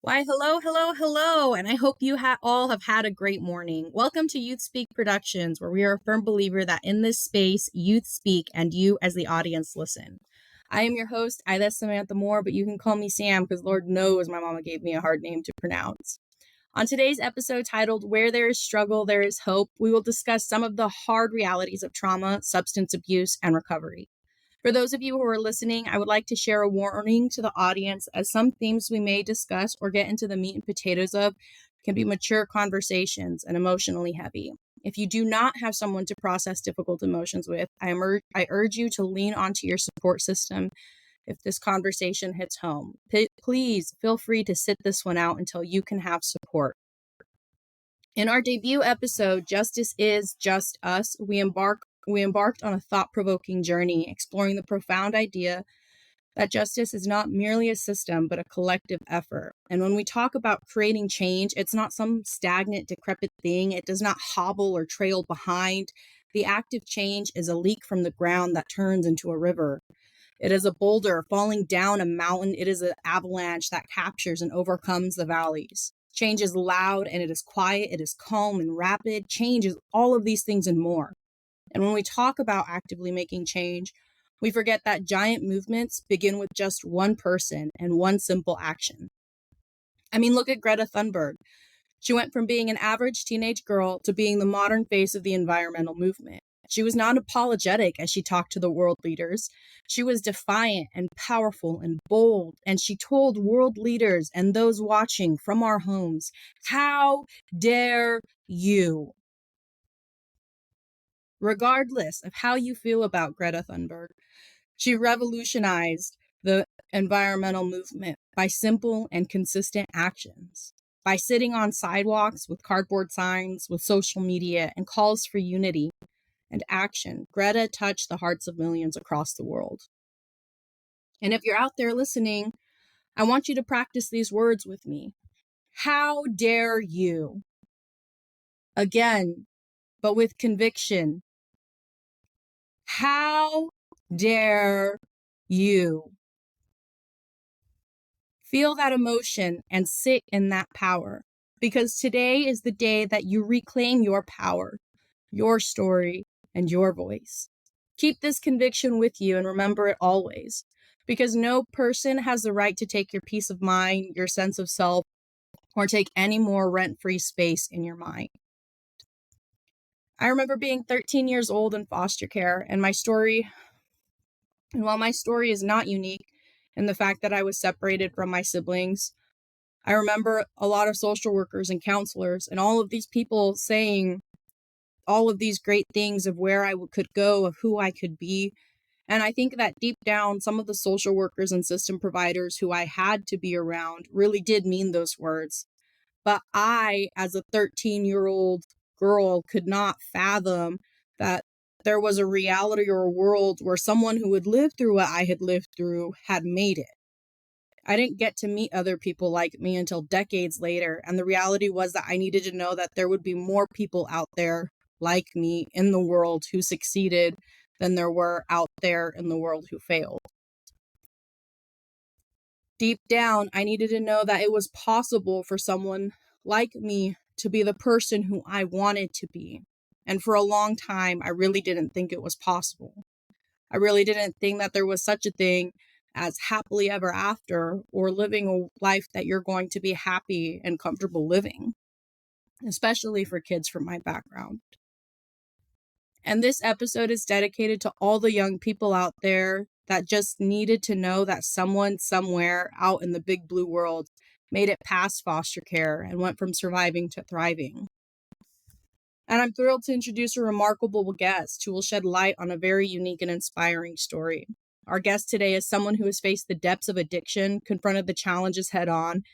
Why, hello, and I hope you all have had a great morning. Welcome to Youth Speak Productions, where we are a firm believer that in this space, youth speak and you as the audience listen. I am your host, Ida Samantha Moore, but you can call me Sam because Lord knows my mama gave me a hard name to pronounce. On today's episode titled Where There is Struggle, There is Hope, we will discuss some of the hard realities of trauma, substance abuse, and recovery. For those of you who are listening, I would like to share a warning to the audience as some themes we may discuss or get into the meat and potatoes of can be mature conversations and emotionally heavy. If you do not have someone to process difficult emotions with, I urge you to lean onto your support system if this conversation hits home. Please feel free to sit this one out until you can have support. In our debut episode, Justice is Just Us, we embarked on a thought-provoking journey exploring the profound idea that justice is not merely a system, but a collective effort. And when we talk about creating change, it's not some stagnant, decrepit thing. It does not hobble or trail behind. The act of change is a leak from the ground that turns into a river. It is a boulder falling down a mountain. It is an avalanche that captures and overcomes the valleys. Change is loud and it is quiet. It is calm and rapid. Change is all of these things and more. And when we talk about actively making change, we forget that giant movements begin with just one person and one simple action. I mean, look at Greta Thunberg. She went from being an average teenage girl to being the modern face of the environmental movement. She was not apologetic as she talked to the world leaders. She was defiant and powerful and bold, and she told world leaders and those watching from our homes, "How dare you?" Regardless of how you feel about Greta Thunberg, she revolutionized the environmental movement by simple and consistent actions. By sitting on sidewalks with cardboard signs, with social media, and calls for unity and action, Greta touched the hearts of millions across the world. And if you're out there listening, I want you to practice these words with me. How dare you? Again, but with conviction. How dare you? Feel that emotion and sit in that power, because today is the day that you reclaim your power, your story, and your voice. Keep this conviction with you and remember it always, because no person has the right to take your peace of mind, your sense of self, or take any more rent-free space in your mind. I remember being 13 years old in foster care, and while my story is not unique in the fact that I was separated from my siblings, I remember a lot of social workers and counselors and all of these people saying all of these great things of where I could go, of who I could be. And I think that deep down, some of the social workers and system providers who I had to be around really did mean those words. But I, as a 13-year-old girl, could not fathom that there was a reality or a world where someone who had lived through what I had lived through had made it. I didn't get to meet other people like me until decades later, and the reality was that I needed to know that there would be more people out there like me in the world who succeeded than there were out there in the world who failed. Deep down, I needed to know that it was possible for someone like me to be the person who I wanted to be. And for a long time, I really didn't think it was possible. I really didn't think that there was such a thing as happily ever after or living a life that you're going to be happy and comfortable living, especially for kids from my background. And this episode is dedicated to all the young people out there that just needed to know that someone somewhere out in the big blue world made it past foster care and went from surviving to thriving. And I'm thrilled to introduce a remarkable guest who will shed light on a very unique and inspiring story. Our guest today is someone who has faced the depths of addiction, confronted the challenges head on,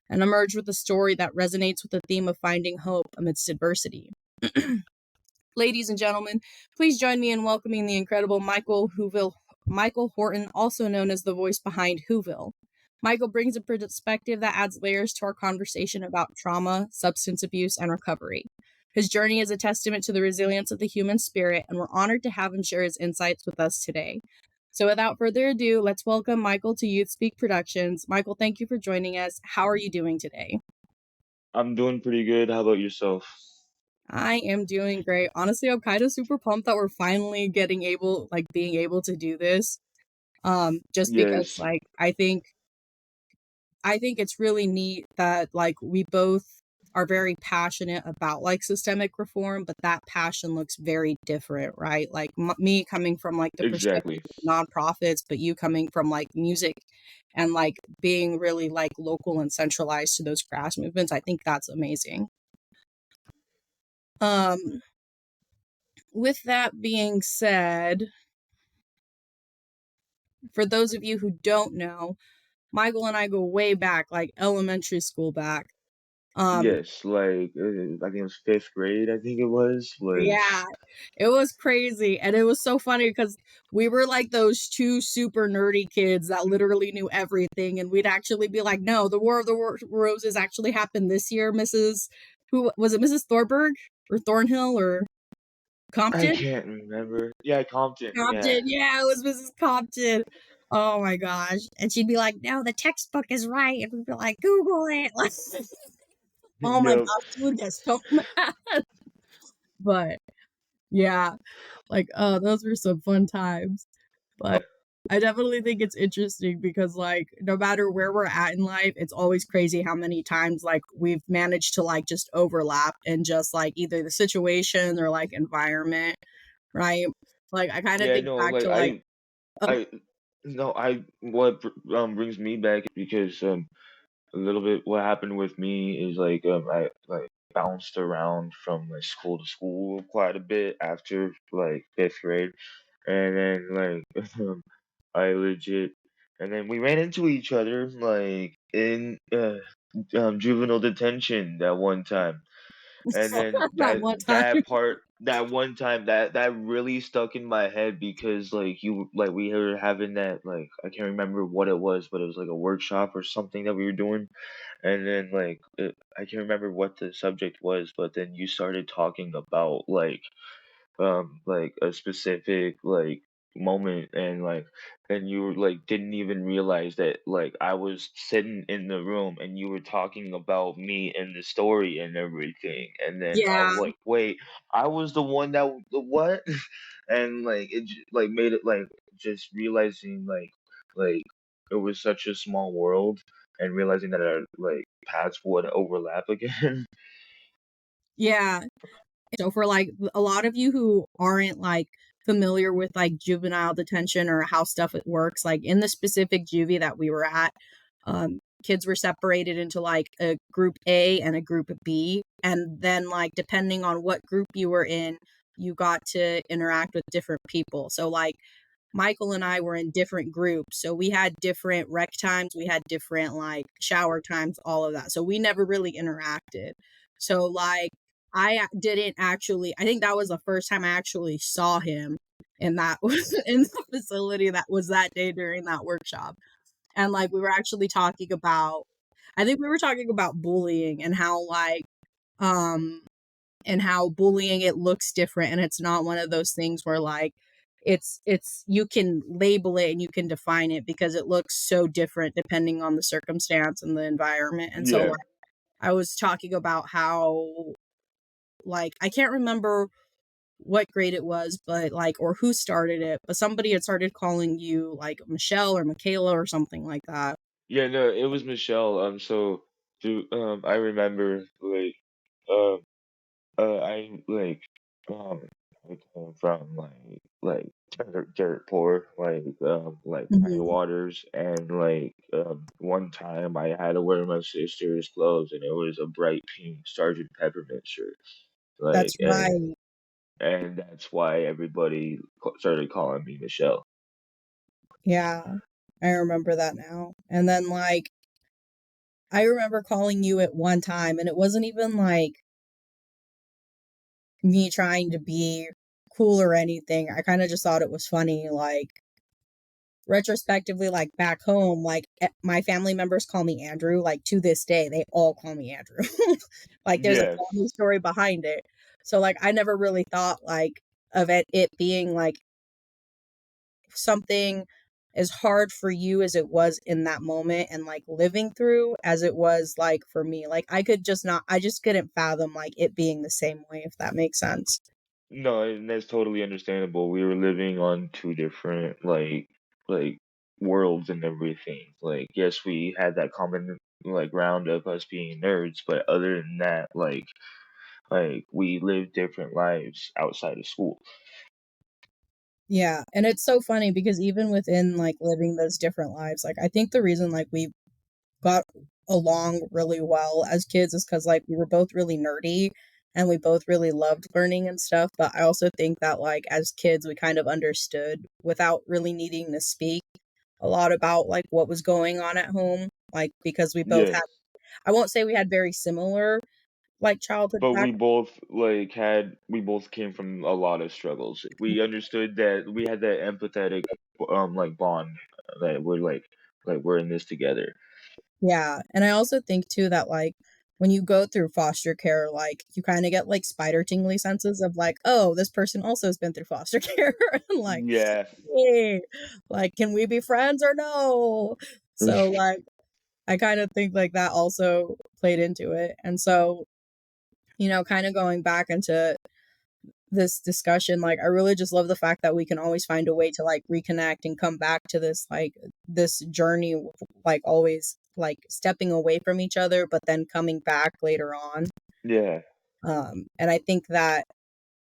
and emerged with a story that resonates with the theme of finding hope amidst adversity. Ladies and gentlemen, please join me in welcoming the incredible Michael Horton, also known as the voice behind Whoville. Michael brings a perspective that adds layers to our conversation about trauma, substance abuse, and recovery. His journey is a testament to the resilience of the human spirit, and we're honored to have him share his insights with us today. So without further ado, let's welcome Michael to Youth Speak Productions. Michael, thank you for joining us. How are you doing today? I'm doing pretty good. How about yourself? I am doing great. Honestly, I'm kind of super pumped that we're finally being able to do this. Just because Yes, I think it's really neat that we both are very passionate about systemic reform, but that passion looks very different, right? Me coming from the perspective exactly. of nonprofits, but you coming from music and being really local and centralized to those grass movements. I think that's amazing. Um, with that being said, for those of you who don't know, Michael and I go way back, like elementary school back. Um, Yes, I think it was fifth grade. I think it was. Yeah, it was crazy. And it was so funny because we were like those two super nerdy kids that literally knew everything. And we'd actually be like, no, the War of the Roses actually happened this year, who was it, Mrs. Thornburg or Thornhill or I Compton? can't remember. Yeah, Compton. Yeah. Compton. Yeah, it was Mrs. Compton. Oh my gosh. And she'd be like, no, the textbook is right. And we'd be like, Google it. Oh my Yep. gosh, she would get so mad. But yeah, those were some fun times. But I definitely think it's interesting because no matter where we're at in life, it's always crazy how many times we've managed to just overlap in just either the situation or environment, right? I kind of Yeah. think No. back to oh, I. No. What brings me back because a little bit what happened with me is I bounced around from school to school quite a bit after fifth grade, and then I legit, and then we ran into each other in juvenile detention that one time, and then that that one time. that part that one time that really stuck in my head because we were having that I can't remember what it was, but it was like a workshop or something that we were doing, and then I can't remember what the subject was, but then you started talking about a specific moment, and you were didn't even realize that I was sitting in the room and you were talking about me and the story and everything, and then I Yeah. was like, wait, I was the one that the what? And made it just realizing like it was such a small world, and realizing that our paths would overlap again. Yeah. So for a lot of you who aren't familiar with juvenile detention or how stuff it works, in the specific juvie that we were at, kids were separated into a group A and a group B, and then depending on what group you were in, you got to interact with different people. So Michael and I were in different groups. So we had different rec times, we had different shower times, all of that. So we never really interacted. So didn't actually, I think that was the first time I actually saw him. And that was in the facility that was that day during that workshop. And we were actually talking about, I think we were talking about bullying um, and how bullying it looks different, and it's not one of those things where it's you can label it and you can define it because it looks so different depending on the circumstance and the environment. And so Yeah. I was talking about how I can't remember what grade it was, but or who started it, but somebody had started calling you Michelle or Michaela or something like that. Yeah, no, it was Michelle. I remember um I I came from dirt poor, high Mhm. waters, and one time I had to wear my sister's clothes, and it was a bright pink Sergeant Peppermint shirt, That's like and right. and that's why everybody started calling me Michelle. Yeah, I remember that now. And then I remember calling you at one time, and it wasn't even me trying to be cool or anything. I kind of just thought it was funny. Retrospectively, back home, my family members call me Andrew. To this day, they all call me Andrew. There's a Yeah, family story behind it. So I never really thought of it being something as hard for you as it was in that moment and like living through as it was like for me. Like I just couldn't fathom like it being the same way, if that makes sense. No, and that's totally understandable. We were living on two different like worlds and everything. Like, yes, we had that common like ground of us being nerds, but other than that, like we lived different lives outside of school. Yeah, and it's so funny because even within like living those different lives, like I think the reason like we got along really well as kids is because like we were both really nerdy and we both really loved learning and stuff. But I also think that like as kids we kind of understood without really needing to speak a lot about like what was going on at home. Like because we both had, Yes. I won't say we had very similar like childhood But back. we both came from a lot of struggles. We understood that we had that empathetic like bond that we're we're in this together. Yeah, and I also think too that like when you go through foster care, like you kind of get like spider tingly senses of like, oh, this person also has been through foster care, and like, Yeah. hey, like, can we be friends or no? So like, I kind of think like that also played into it, and so kind of going back into this discussion, like I really just love the fact that we can always find a way to like reconnect and come back to this journey, like always like stepping away from each other but then coming back later on. Yeah. And I think that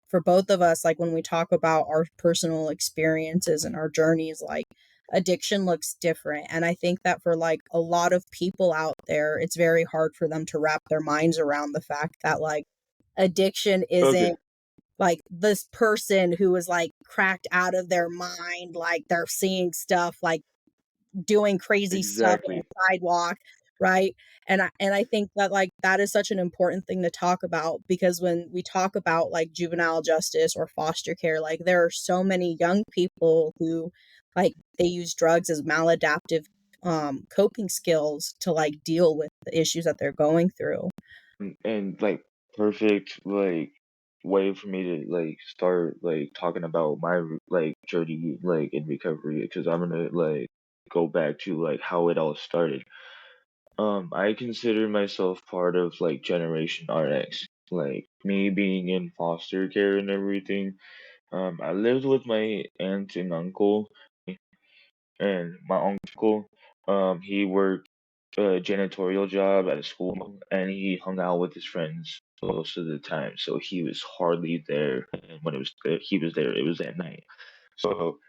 for both of us, like when we talk about our personal experiences and our journeys, like addiction looks different, and I think that for like a lot of people out there it's very hard for them to wrap their minds around the fact that like addiction Okay. isn't like this person who is like cracked out of their mind, like they're seeing stuff, like doing crazy stuff on Exactly. the sidewalk, right? And I think that like that is such an important thing to talk about because when we talk about like juvenile justice or foster care, like there are so many young people who like they use drugs as maladaptive coping skills to like deal with the issues that they're going through. And like perfect like way for me to like start like talking about my like journey like in recovery because I'm gonna like go back to like how it all started. I consider myself part of like Generation RX. Like me being in foster care and everything. I lived with my aunt and uncle, and my uncle, he worked a janitorial job at a school, and he hung out with his friends most of the time. So he was hardly there, and when he was there, it was at night. So,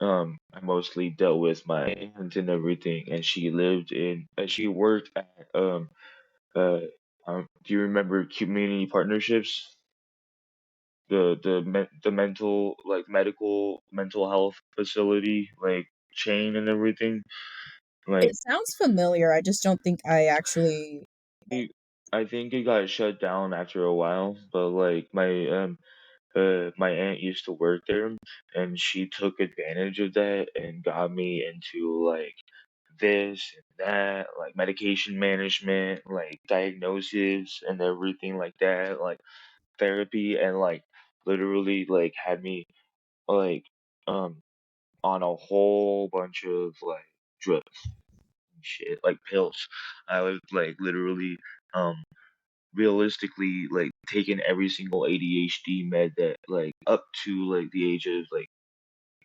I mostly dealt with my aunt and everything, and she worked at uh, do you remember community partnerships? The mental like medical mental health facility like chain and everything. It Like sounds familiar. I just don't think I actually. it, I think it got shut down after a while, but like my aunt used to work there, and she took advantage of that and got me into like this and that, like medication management, like diagnosis and everything like that, like therapy, and like literally like had me like um on a whole bunch of like drugs and shit, like pills. I was like literally um realistically like taking every single ADHD med that like up to like the age of like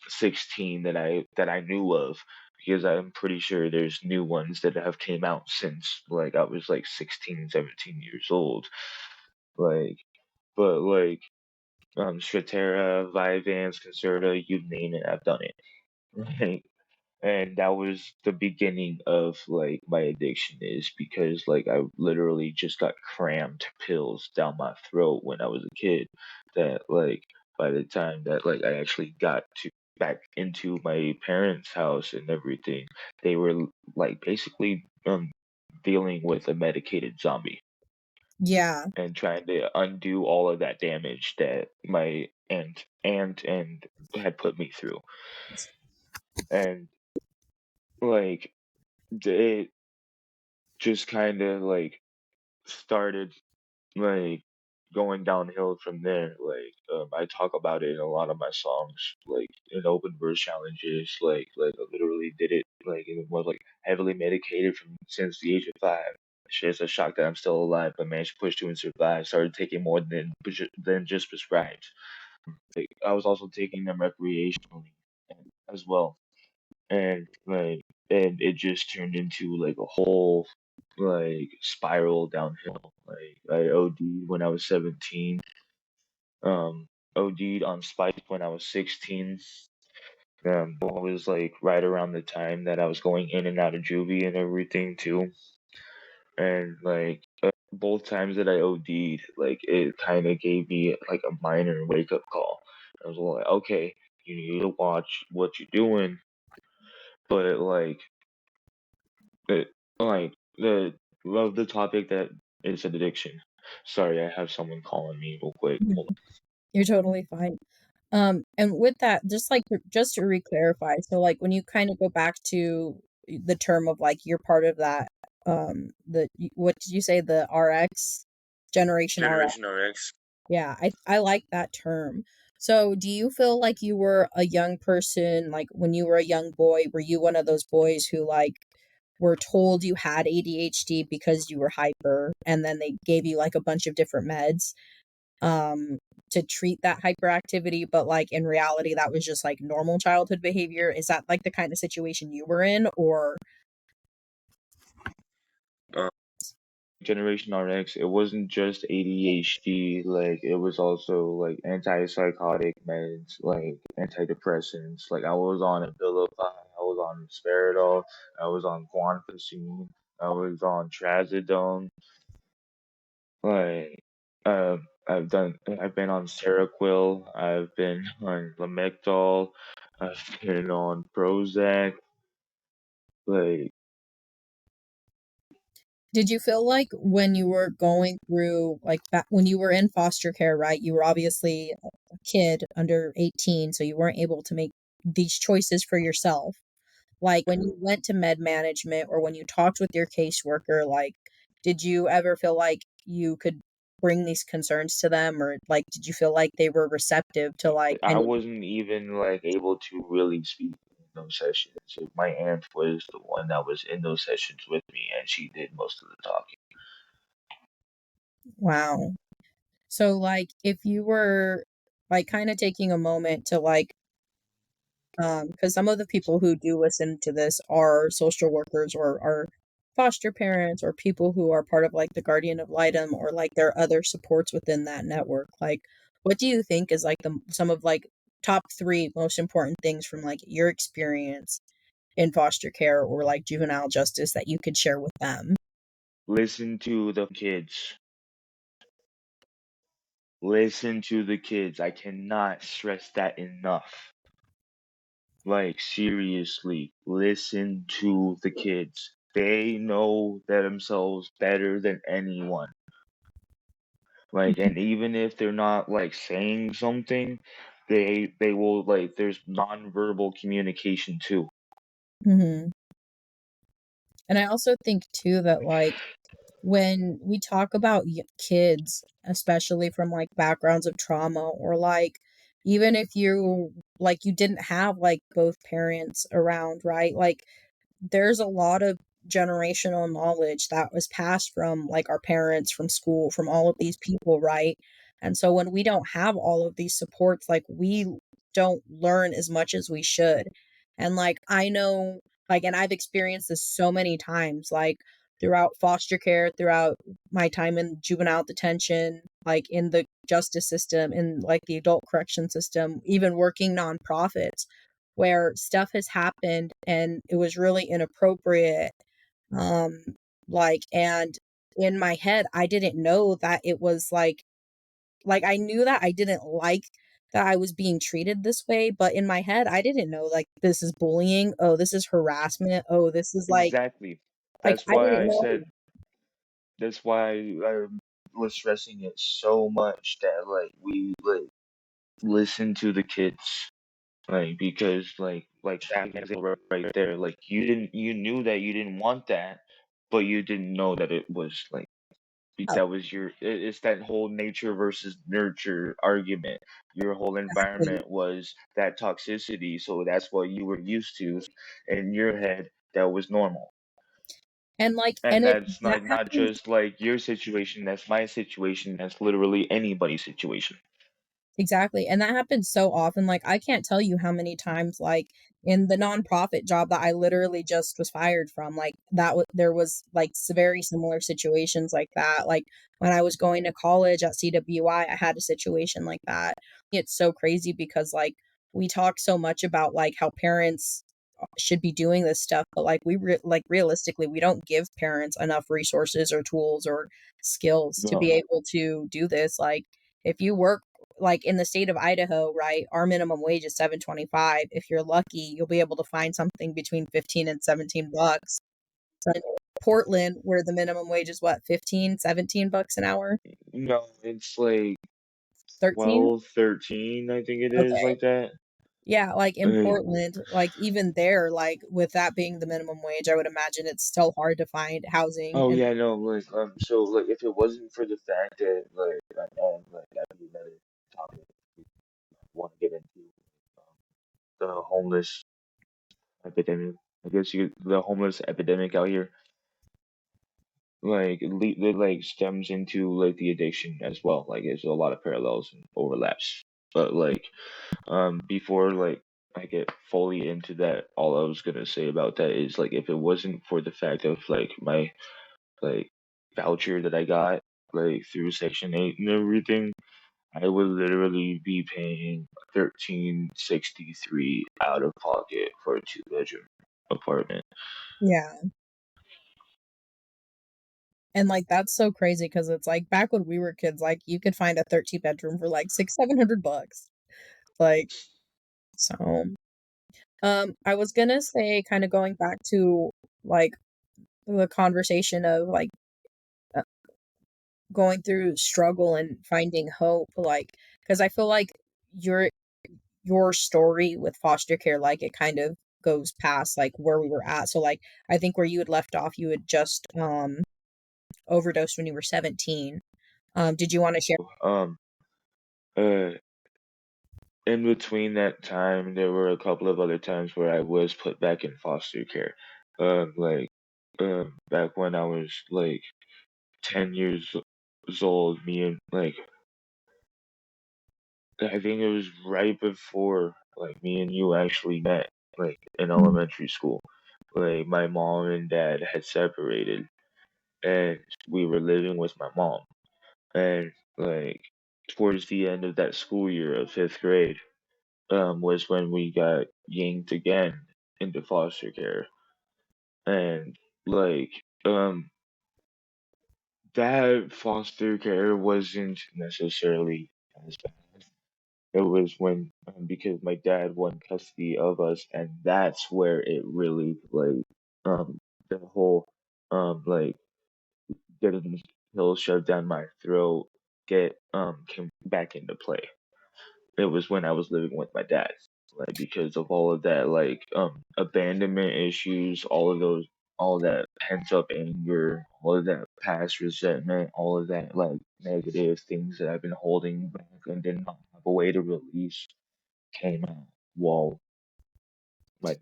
16 that I knew of, because I'm pretty sure there's new ones that have came out since like I was like 16, 17 years old. Like but like Stratera, Vyvanse, Concerta, you name it, I've done it. Right? And that was the beginning of like my addiction, is because like I literally just got crammed pills down my throat when I was a kid, that like by the time that like I actually got to back into my parents' house and everything, they were like basically dealing with a medicated zombie Yeah. and trying to undo all of that damage that my aunt and had put me through. And like it just kind of like started like going downhill from there. I talk about it in a lot of my songs, like in open verse challenges. I literally did it. It was like heavily medicated from since the age of 5. It's a shock that I'm still alive, but managed to push through and survive. Started taking more than just prescribed. I was also taking them recreationally as well, and it just turned into like a whole spiral downhill. I OD'd when I was 17. OD'd on Spike when I was 16. It was like right around the time that I was going in and out of juvie and everything too. And both times that I OD'd, it kind of gave me like a minor wake up call. I was like, okay, you need to watch what you're doing, but it, the love the topic that is an addiction. Sorry, I have someone calling me real quick. Hold You're totally fine. And with that, just to re-clarify, so like when you kind of go back to the term of like you're part of that, what did you say, the RX generation RX? Generation RX. Yeah, I like that term. So do you feel like you were a young person, like when you were a young boy, were you one of those boys who like were told you had ADHD because you were hyper and then they gave you like a bunch of different meds? um to treat that hyperactivity, but like in reality that was just like normal childhood behavior? Is that like the kind of situation you were in, or Uh, Generation RX, it wasn't just ADHD, it was also like antipsychotic meds, like antidepressants. Like I was on Abilify, I was on Risperidol, I was on Guanfacine, I was on Trazodone. Like, I've been on Seroquel, I've been on Lamictal, I've been on Prozac. Like, did you feel like when you were going through like back when you were in foster care, right, you were obviously a kid under 18, so you weren't able to make these choices for yourself, like when you went to med management or when you talked with your caseworker, like did you ever feel like you could bring these concerns to them, or like did you feel like they were receptive to like I any? wasn't even able to really speak in those sessions. My aunt was the one that was in those sessions with me, and she did most of the talking. Wow. So like if you were like kind of taking a moment to like because some of the people who do listen to this are social workers or are foster parents or people who are part of like the guardian of litem or like there are other supports within that network, like what do you think is like the some of like top 3 most important things from like your experience in foster care or like juvenile justice that you could share with them? Listen to the kids. Listen to the kids. I cannot stress that enough. Seriously, listen to the kids. They know themselves better than anyone. And even if they're not saying something, they will there's nonverbal communication too. Hmm. And I also think too that like when we talk about kids, especially from like backgrounds of trauma, or like even if you like you didn't have like both parents around, right? Like there's a lot of generational knowledge that was passed from like our parents, from school, from all of these people, right? And so when we don't have all of these supports, like we don't learn as much as we should. And like I know, like, and I've experienced this so many times, like throughout foster care, throughout my time in juvenile detention, like in the justice system, in like the adult correction system, even working nonprofits, where stuff has happened and it was really inappropriate. Um, and in my head, I didn't know that it was like I knew that I didn't like that I was being treated this way, but in my head, I didn't know like this is bullying. Oh, this is harassment. Oh, this is Exactly. like That's I why didn't I know. said. That's why I was stressing it so much that we listen to the kids. Because that example right there, you knew that you didn't want that, but you didn't know that it was Oh, That was it's that whole nature versus nurture argument. Your whole exactly. environment was that toxicity, so that's what you were used to. In your head, that was normal. And like, And and it that's that like not happens. just like your situation, that's my situation, that's literally anybody's situation. Exactly, and that happens so often, like, I can't tell you how many times, like, in the nonprofit job that I literally just was fired from, like, there was, like, very similar situations like that, like, when I was going to college at CWI, I had a situation like that. It's so crazy because, like, we talk so much about, like, how parents should be doing this stuff, but, like, realistically, we don't give parents enough resources or tools or skills to be No, able to do this, like, if you work like in the state of Idaho, right, our minimum wage is 7.25. If you're lucky, you'll be able to find something between 15 and 17 bucks. So in Portland, where the minimum wage is what, 15, 17 bucks an hour? no, it's like 13? 12, 13, I think it is Okay. like that. Yeah, like in Uh, Portland, like even there, like with that being the minimum wage, I would imagine it's still hard to find housing oh and yeah, no, like so like if it wasn't for the fact that like that'd be another topic we want to get into, um, the homeless epidemic. I guess the homeless epidemic out here, like it like stems into like the addiction as well. Like there's a lot of parallels and overlaps. But like before like I get fully into that, all I was gonna say about that is like if it wasn't for the fact of like my like voucher that I got like through Section 8 and everything, I would literally be paying 1363 out of pocket for a 2 bedroom apartment. yeah. And like that's so crazy because it's like back when we were kids, like you could find a 13 bedroom for like 700 bucks. Like so I was gonna say, kind of going back to like the conversation of like uh, going through struggle and finding hope, like because I feel like your your story with foster care, like it kind of goes past like where we were at. So like I think where you had left off, you had just overdosed when you were 17. Did you want to share? Um, uh, in between that time, there were a couple of other times where I was put back in foster care. Like, back when I was like 10 years old, me and like, I think it was right before like me and you actually met, like in Mhm. elementary school. Like, my mom and dad had separated, and we were living with my mom. And like, towards the end of that school year of fifth grade, was when we got yanked again into foster care. And like, that foster care wasn't necessarily as bad. It was when because my dad won custody of us, and that's where it really like the whole like getting the pills shoved down my throat get came back into play. It was when I was living with my dad, like because of all of that, like abandonment issues, all of that pent up anger, all of that past resentment, all of that like negative things that I've been holding back and did not have a way to release came out while my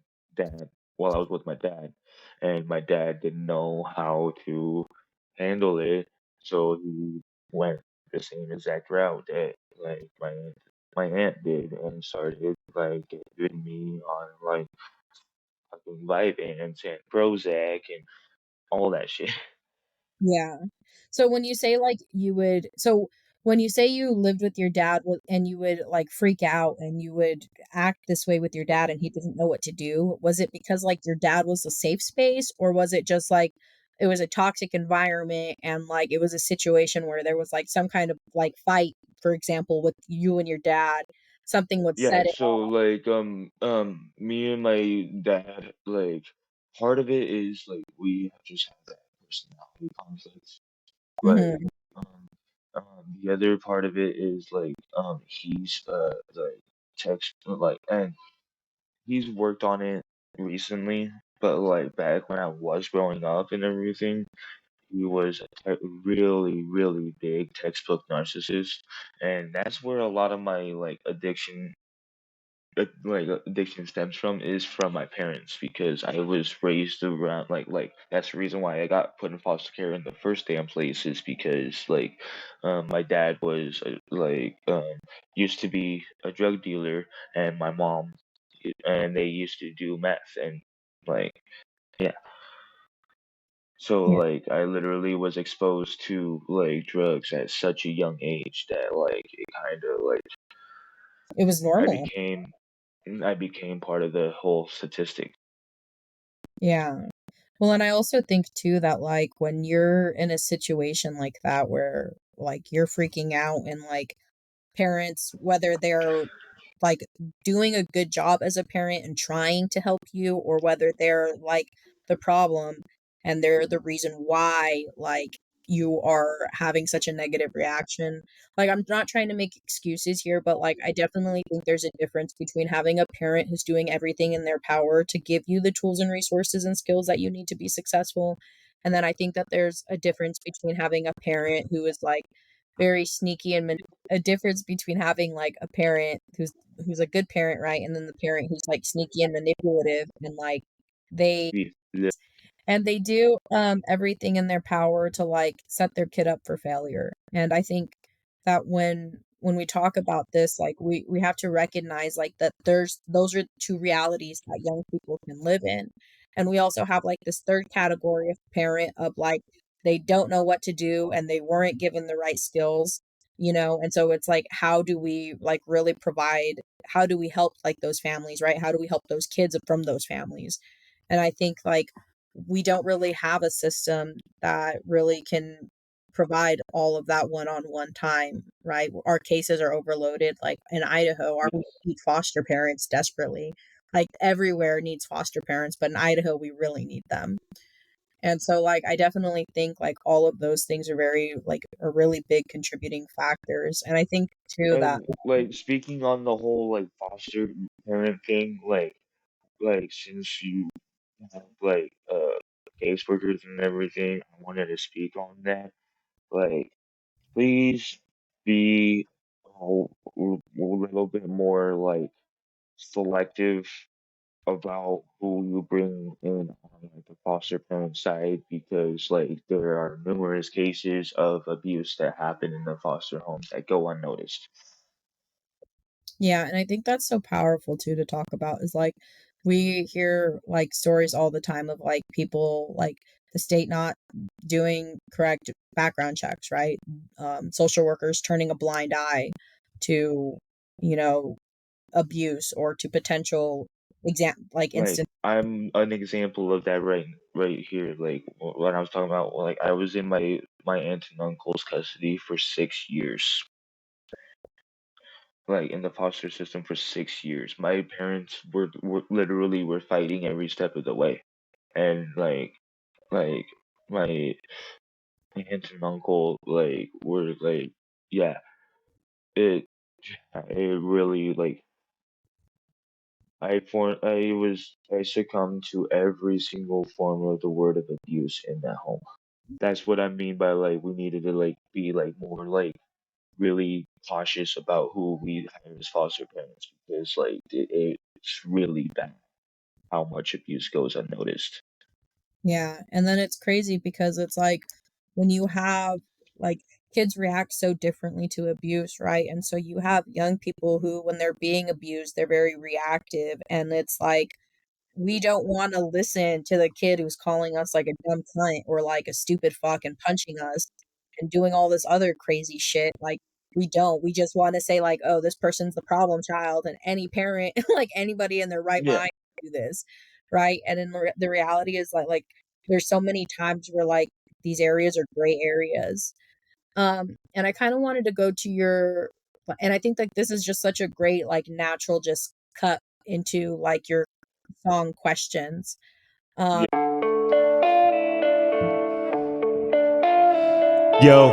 while I was with my dad, and my dad didn't know how to handle it, so he went the same exact route that like my aunt did and started like getting me on like fucking Vyvanse and Prozac and all that shit. Yeah. So when you say like you would, so when you say you lived with your dad and you would like freak out and you would act this way with your dad and he didn't know what to do, was it because like your dad was a safe space, or was it just like it was a toxic environment and like it was a situation where there was like some kind of like fight, for example, with you and your dad, something would Yeah, set it so off? like me and my dad, like part of it is like we just have that personality conflict. Like, Mhm. um, the other part of it is like, he's like text like, and he's worked on it recently, but like back when I was growing up and everything, he was a really, really big textbook narcissist, and that's where a lot of my addiction stems from, is from my parents, because I was raised around that's the reason why I got put in foster care in the first damn place, is because my dad was used to be a drug dealer, and my mom, and they used to do meth, and like yeah. So Yeah. I literally was exposed to drugs at such a young age that it kind of It was I normal. became I became part of the whole statistic. Yeah. Well, and I also think too that like when you're in a situation like that where like you're freaking out and like parents, whether they're like doing a good job as a parent and trying to help you, or whether they're like the problem and they're the reason why like you are having such a negative reaction. Like, I'm not trying to make excuses here, but like I definitely think there's a difference between having a parent who's doing everything in their power to give you the tools and resources and skills that you need to be successful. And then I think that there's a difference between having a parent who is like very sneaky and a difference between having like a parent who's a good parent, right? And then the parent who's like sneaky and manipulative and like they Yeah. they do everything in their power to like set their kid up for failure. And I think that when we talk about this, like we have to recognize like that there's those are two realities that young people can live in. And we also have like this third category of parent of like they don't know what to do and they weren't given the right skills, you know. And so it's like, how do we like really provide, how do we help like those families, right? How do we help those kids from those families? And I think like we don't really have a system that really can provide all of that one-on-one time, right? Our cases are overloaded. Like in Idaho, we Yes. need foster parents desperately. Like everywhere needs foster parents, but in Idaho, we really need them. And so like I definitely think like all of those things are very like are really big contributing factors. And I think too that And speaking on the whole foster parent thing, since you have caseworkers and everything, I wanted to speak on that. Like, please be a little bit more selective about who you bring in on the foster parent side, because there are numerous cases of abuse that happen in the foster homes that go unnoticed. yeah, and I think that's so powerful too to talk about is like we hear like stories all the time of like people like the state not doing correct background checks, right? Social workers turning a blind eye to, you know, abuse or to potential instant. I'm an example of that right here. What I was talking about, I was in my aunt and uncle's custody for 6 years. In the foster system for 6 years. My parents were literally were fighting every step of the way. And like my aunt and uncle were yeah, it it really I succumbed to every single form of the word of abuse in that home. That's what I mean by we needed to be more really cautious about who we hire as foster parents, because it's really bad how much abuse goes unnoticed. Yeah, and then it's crazy because it's like when you have like kids react so differently to abuse, right? And so you have young people who when they're being abused, they're very reactive and it's like we don't want to listen to the kid who's calling us like a dumb cunt or like a stupid fuck and punching us and doing all this other crazy shit. Like we don't. We just want to say like, oh, this person's the problem child, and any parent, like anybody in their right Yeah, mind can do this, right? And in the reality is like there's so many times where like these areas are gray areas. And I kind of wanted to go to your, and I think like this is just such a great like natural just cut into like your song questions. Um, yeah, Yo,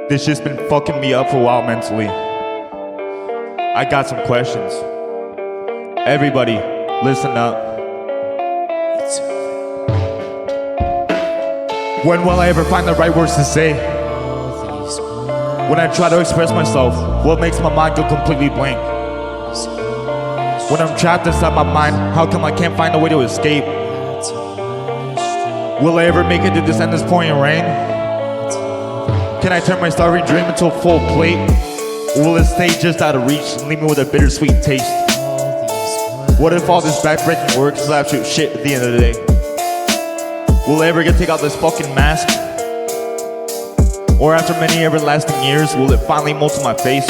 this just been fucking me up for a while mentally. I got some questions. Everybody, listen up. When will I ever find the right words to say? When I try to express myself, what makes my mind go completely blank? When I'm trapped inside my mind, how come I can't find a way to escape? Will I ever make it to this endless pouring rain? Can I turn my starving dream into a full plate? Or will it stay just out of reach and leave me with a bittersweet taste? What if all this backbreaking work is absolute shit at the end of the day? Will I ever get to take out this fucking mask? Or after many everlasting years, will it finally mold to my face?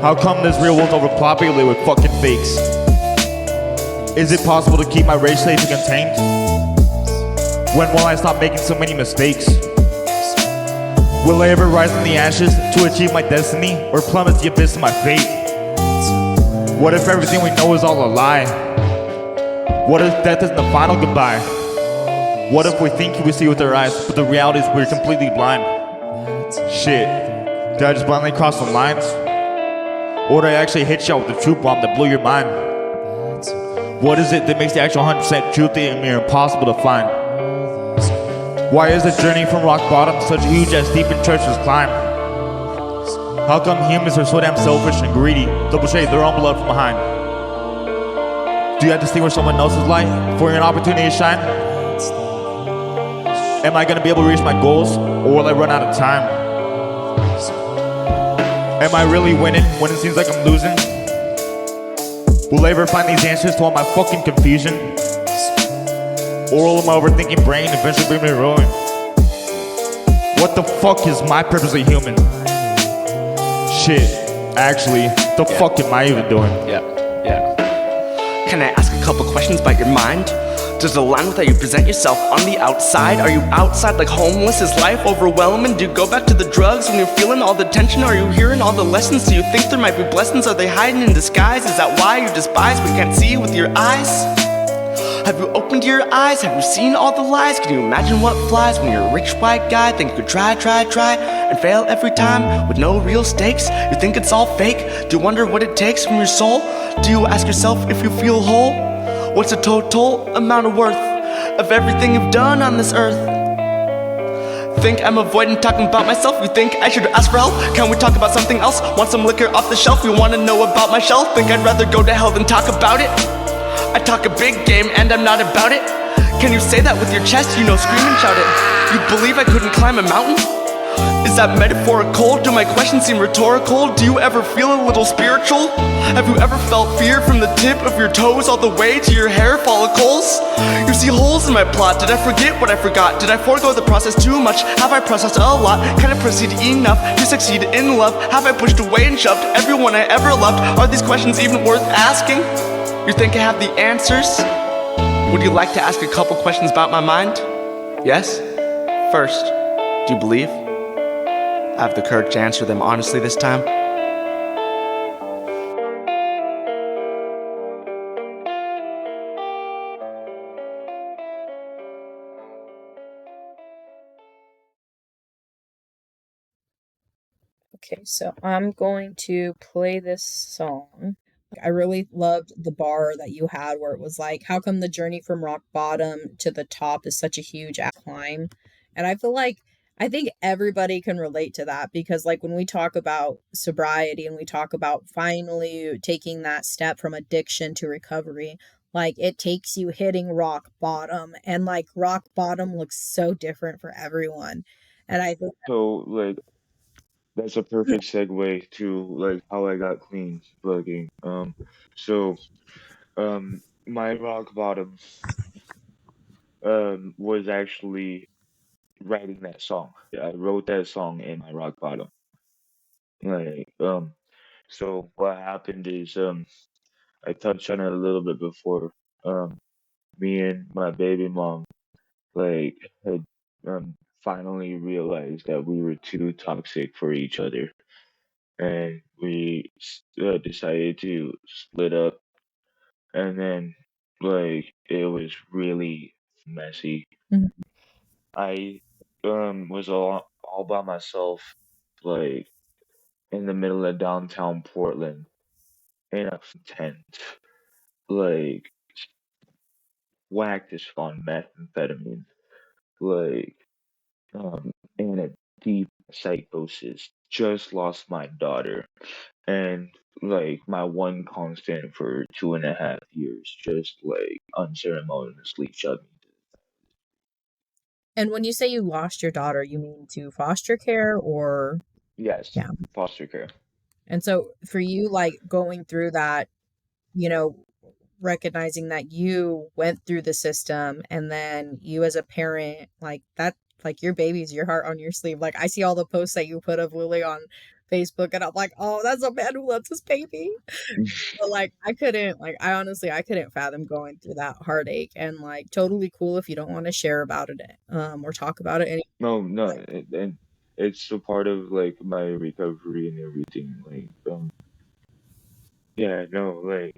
How come this real world's overpopulated with fucking fakes? Is it possible to keep my rage safe and contained? When will I stop making so many mistakes? Will I ever rise from the ashes to achieve my destiny, or plummet the abyss of my fate? What if everything we know is all a lie? What if death is the final goodbye? What if we think we see with our eyes, but the reality is we're completely blind? Shit, did I just blindly cross the lines? Or did I actually hit you with the truth bomb that blew your mind? What is it that makes the actual 100% truth in me impossible to find? Why is the journey from rock bottom such a huge and steep and treacherous climb? How come humans are so damn selfish and greedy, they'll betray their own blood from behind? Do you have to extinguish someone else's light for an opportunity to shine? Am I gonna be able to reach my goals, or will I run out of time? Am I really winning when it seems like I'm losing? Will I ever find these answers to all my fucking confusion? Or will my overthinking brain eventually bring me ruin? What the fuck is my purposely human? Shit, actually, the fuck am I even doing? Yeah. Can I ask a couple questions about your mind? Does it align with how you present yourself on the outside? Are you outside like homeless? Is life overwhelming? Do you go back to the drugs when you're feeling all the tension? Are you hearing all the lessons? Do you think there might be blessings? Are they hiding in disguise? Is that why you despise but can't see with your eyes? Have you opened your eyes? Have you seen all the lies? Can you imagine what flies when you're a rich white guy? Think you could try and fail every time with no real stakes? You think it's all fake? Do you wonder what it takes from your soul? Do you ask yourself if you feel whole? What's the total amount of worth of everything you've done on this earth? Think I'm avoiding talking about myself? You think I should ask for help? Can we talk about something else? Want some liquor off the shelf? You wanna know about my shelf? Think I'd rather go to hell than talk about it? I talk a big game and I'm not about it. Can you say that with your chest? You know, scream and shout it. You believe I couldn't climb a mountain? Is that metaphorical? Do my questions seem rhetorical? Do you ever feel a little spiritual? Have you ever felt fear from the tip of your toes all the way to your hair follicles? You see holes in my plot. Did I forget what I forgot? Did I forego the process too much? Have I processed a lot? Can I proceed enough to succeed in love? Have I pushed away and shoved everyone I ever loved? Are these questions even worth asking? You think I have the answers? Would you like to ask a couple questions about my mind? Yes? First, do you believe I have the courage to answer them honestly this time? Okay, so I'm going to play this song. I really loved the bar that you had where it was like, how come the journey from rock bottom to the top is such a huge climb? And I feel like I think everybody can relate to that because like when we talk about sobriety and we talk about finally taking that step from addiction to recovery, like it takes you hitting rock bottom and like rock bottom looks so different for everyone. And I think So like that's a perfect segue to like how I got clean plugging. So my rock bottom was actually writing that song. I wrote that song in my rock bottom. Like so what happened is I touched on it a little bit before. Um Me and my baby mom like had finally realized that we were too toxic for each other, and we decided to split up. And then like it was really messy. Mhm. I was all by myself, like in the middle of downtown Portland in a tent, like whacked as on methamphetamine. like in a deep psychosis. Just lost my daughter, and like my one constant for 2.5 years, just like unceremoniously shoved me. And when you say you lost your daughter, you mean to foster care or Yes, yeah. foster care. And so for you, like going through that, you know, recognizing that you went through the system and then you as a parent, like that, like your baby's your heart on your sleeve. Like I see all the posts that you put of Lily on Facebook and I'm like, oh, that's a man who loves his baby. But like I couldn't, like I honestly I couldn't fathom going through that heartache and like totally cool if you don't want to share about it or talk about it any No, no, and it's a part of like my recovery and everything. Like, yeah, no, like,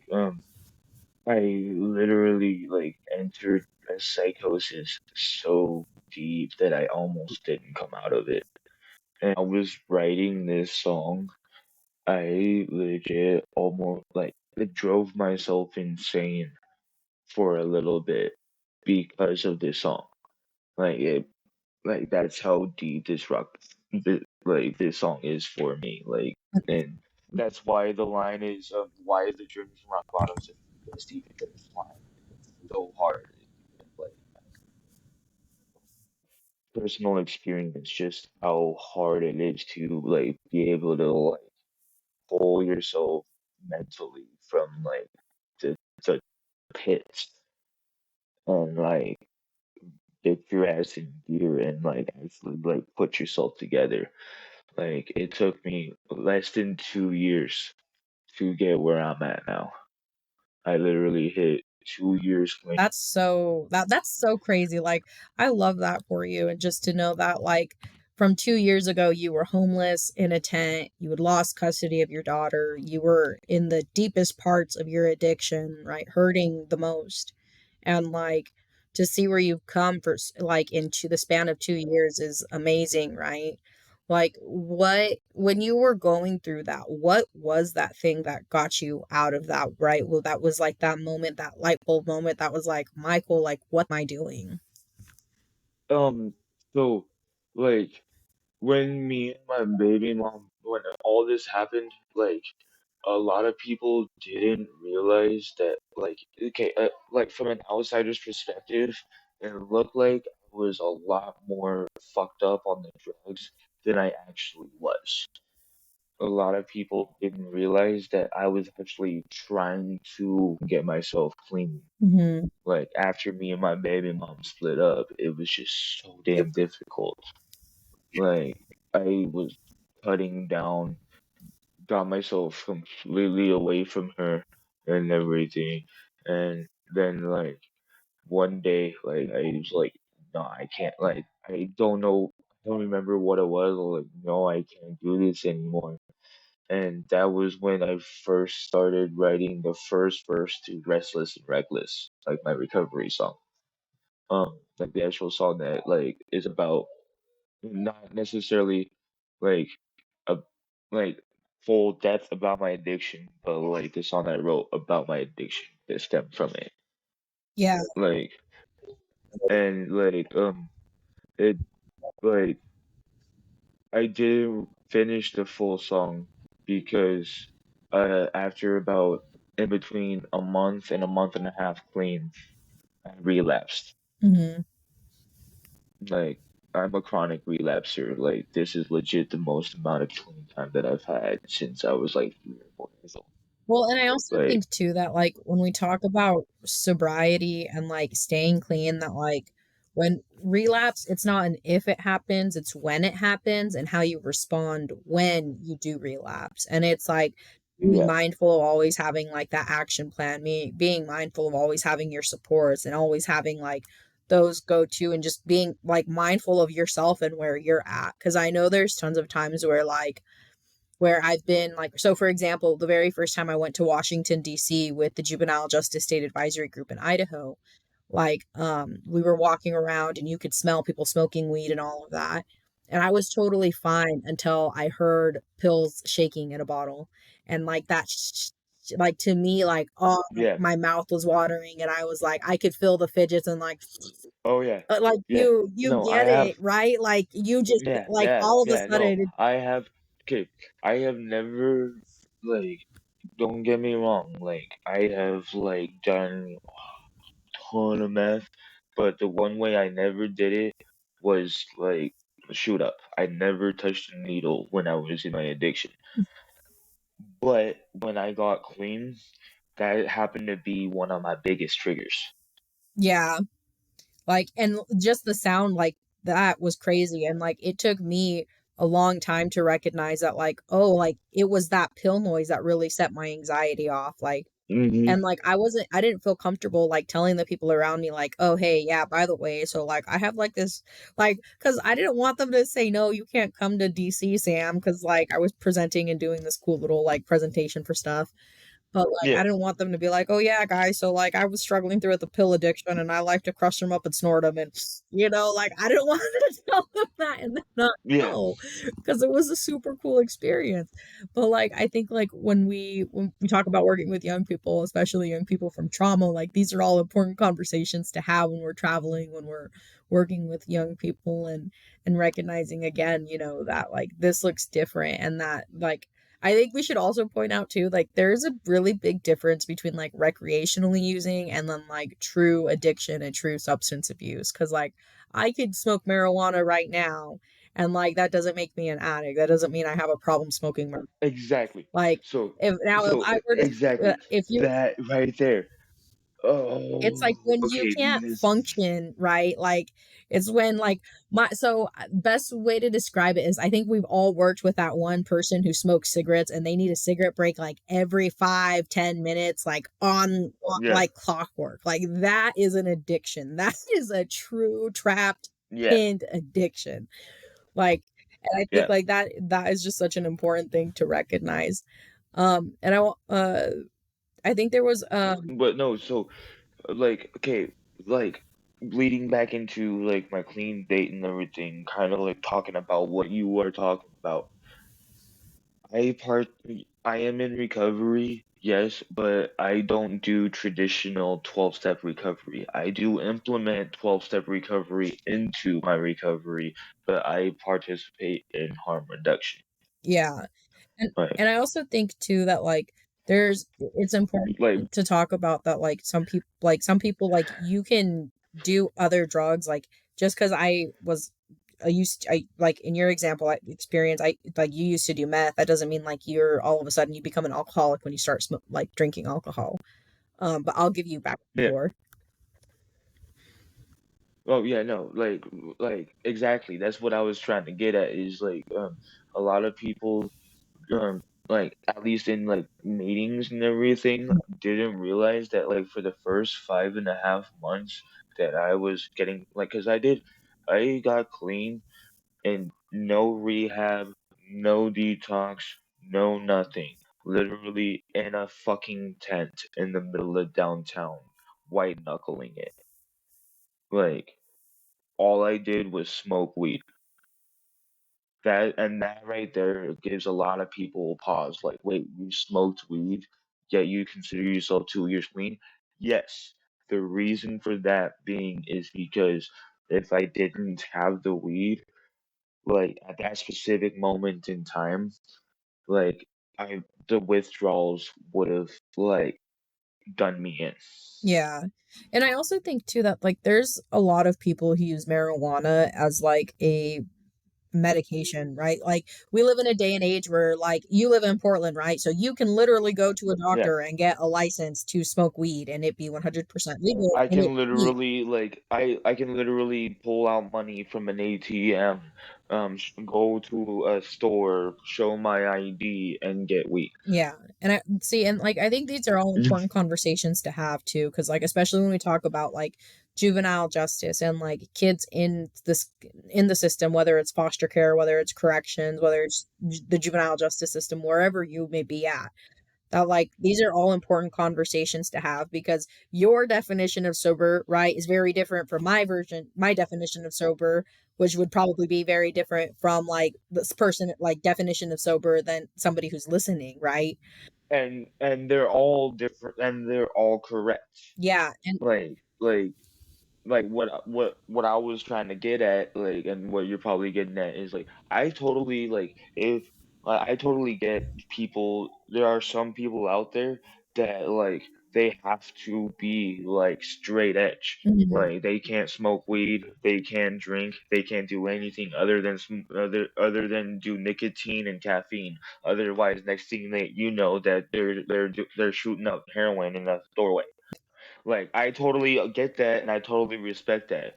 I literally like entered a psychosis so deep that I almost didn't come out of it. And I was writing this song. I legit almost like it drove myself insane for a little bit because of this song. Like it, like that's how deep like this song is for me. Like, and that's why the line is why the journey from rock bottom to this deep because it's fine. It's so hard. Like personal experience, just how hard it is to like be able to like pull yourself mentally from like the pits and like get your ass in gear and like actually like put yourself together. Like it took me less than 2 years to get where I'm at now. I literally hit 2 years clean. That's so that's so crazy. Like I love that for you and just to know that like from 2 years ago you were homeless in a tent, you had lost custody of your daughter, you were in the deepest parts of your addiction, right? Hurting the most. And like to see where you've come for like into the span of 2 years is amazing, right? Like what when you were going through that, what was that thing that got you out of that, right? Well, that was like that moment, that light bulb moment that was like, Michael, like what am I doing? Um, so like when me and my baby mom, when all this happened, like a lot of people didn't realize that, like, okay, like from an outsider's perspective, it looked like I was a lot more fucked up on the drugs than I actually was. A lot of people didn't realize that I was actually trying to get myself clean. Mm-hmm. Like after me and my baby mom split up, it was just so damn difficult. Like I was cutting down, got myself completely away from her and everything. And then like one day, like I was like, no, I can't. Like I don't know, I don't remember what it was. I was like, no, I can't do this anymore. And that was when I first started writing the first verse to Restless and Reckless, like my recovery song. Like the actual song that like is about not necessarily like a like full depth about my addiction, but like the song I wrote about my addiction that stemmed from it. Yeah. Like and like it like I didn't finish the full song because after about in between a month and a month and a half clean, I relapsed. Mm-hmm. Like I'm a chronic relapser. Like this is legit the most amount of clean time that I've had since I was like 3 or 4 years old. Well, and I also Like think too that like when we talk about sobriety and like staying clean, that like when relapse, it's not an if it happens, it's when it happens and how you respond when you do relapse. And it's like being yeah, mindful of always having like that action plan, me being mindful of always having your supports and always having like those go to and just being like mindful of yourself and where you're at. Cause I know there's tons of times where I've been like, so for example, the very first time I went to Washington, D.C. with the Juvenile Justice State Advisory Group in Idaho, like, we were walking around and you could smell people smoking weed and all of that. And I was totally fine until I heard pills shaking in a bottle. And like that like to me, like, oh, Yeah. my mouth was watering and I was like, I could feel the fidgets and like, Oh yeah. like Yeah. you No, I get have. it, right? Like you just Yeah. like Yeah. all of a Yeah. No, sudden, I have. Okay. I have never like. Don't get me wrong. Like I have like done ton of meth, but the one way I never did it was like shoot up. I never touched a needle when I was in my addiction. But when I got clean, that happened to be one of my biggest triggers. yeah. Like, and just the sound like that was crazy. And like, it took me a long time to recognize that, like, oh, like it was that pill noise that really set my anxiety off. Like, Hmm. and like, I didn't feel comfortable like telling the people around me, like, oh, hey, yeah, by the way, so like, I have like this, like, cause I didn't want them to say, no, you can't come to DC, Sam. Cause like, I was presenting and doing this cool little like presentation for stuff. But, like, Yeah. I didn't want them to be like, "Oh, yeah, guys, so, like, I was struggling through with the pill addiction, and I like to crush them up and snort them," and, like, I didn't want to tell them that and then not Yeah. know, because it was a super cool experience. But, like, I think, like, when we talk about working with young people, especially young people from trauma, like, these are all important conversations to have when we're traveling, when we're working with young people and recognizing again, that, like, this looks different and that, like, I think we should also point out too, like there's a really big difference between like recreationally using and then like true addiction and true substance abuse. Cause like I could smoke marijuana right now and like that doesn't make me an addict. That doesn't mean I have a problem smoking marijuana. Exactly. Like So if I were to, exactly if you that right there. it's Oh, like when you okay. can't This. function, right? Like it's when like best way to describe it is I think we've all worked with that one person who smokes cigarettes and they need a cigarette break like every 5-10 minutes, like on Yeah. like clockwork. Like that is an addiction. That is a true trapped Yeah. pinned addiction. Like, and I think Yeah. like that is just such an important thing to recognize. And I think there was But no. So like okay, like leading back into like my clean date and everything, kind of like talking about what you were talking about. I part I am in recovery, yes, but I don't do traditional 12-step recovery. I do implement 12-step recovery into my recovery, but I participate in harm reduction. yeah. And Like and I also think too that like it's important like to talk about that like some people like you can do other drugs like just because I used I like in your example experience I like you used to do meth that doesn't mean like you're all of a sudden you become an alcoholic when you start like drinking alcohol. But I'll give you back the yeah. floor. Oh yeah, no, like exactly. That's what I was trying to get at is like a lot of people like at least in like meetings and everything didn't realize that like for the first 5.5 months that I was getting like because I got clean and no rehab, no detox, no nothing, literally in a fucking tent in the middle of downtown, white knuckling it. Like all I did was smoke weed. That right there gives a lot of people a pause. Like, wait, you smoked weed, yet you consider yourself 2 years clean? Yes. The reason for that being is because if I didn't have the weed, like at that specific moment in time, like the withdrawals would have like done me in. Yeah. And I also think too that like there's a lot of people who use marijuana as like a medication, right? Like we live in a day and age where like you live in Portland, right? So you can literally go to a Yeah. doctor and get a license to smoke weed and it be 100% legal I and it can be literally like I can literally pull out money from an ATM, go to a store, show my ID, and get weed. yeah. And I see and like I think these are all important conversations to have too cuz like especially when we talk about like juvenile justice and like kids in the system whether it's foster care, whether it's corrections, whether it's the juvenile justice system wherever you may be at that like these are all important conversations to have because your definition of sober, right, is very different from my definition of sober, which would probably be very different from like this person like definition of sober than somebody who's listening, right? And they're all different and they're all correct. Yeah, and Like like like what I was trying to get at, like, and what you're probably getting at is like I totally like if I totally get people. There are some people out there that like they have to be like straight edge. mhm, Like they can't smoke weed, they can't drink, they can't do anything other than do nicotine and caffeine. Otherwise, next thing that you know, that they're shooting up heroin in the doorway. Like I totally get that and I totally respect that.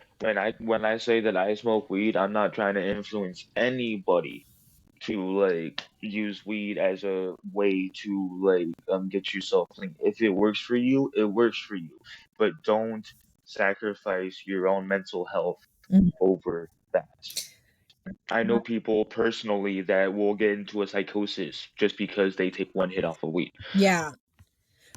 When I say that I smoke weed, I'm not trying to influence anybody to like use weed as a way to like get yourself clean. If it works for you, it works for you. But don't sacrifice your own mental health mhm. over that. I know people personally that will get into a psychosis just because they take one hit off of weed. Yeah.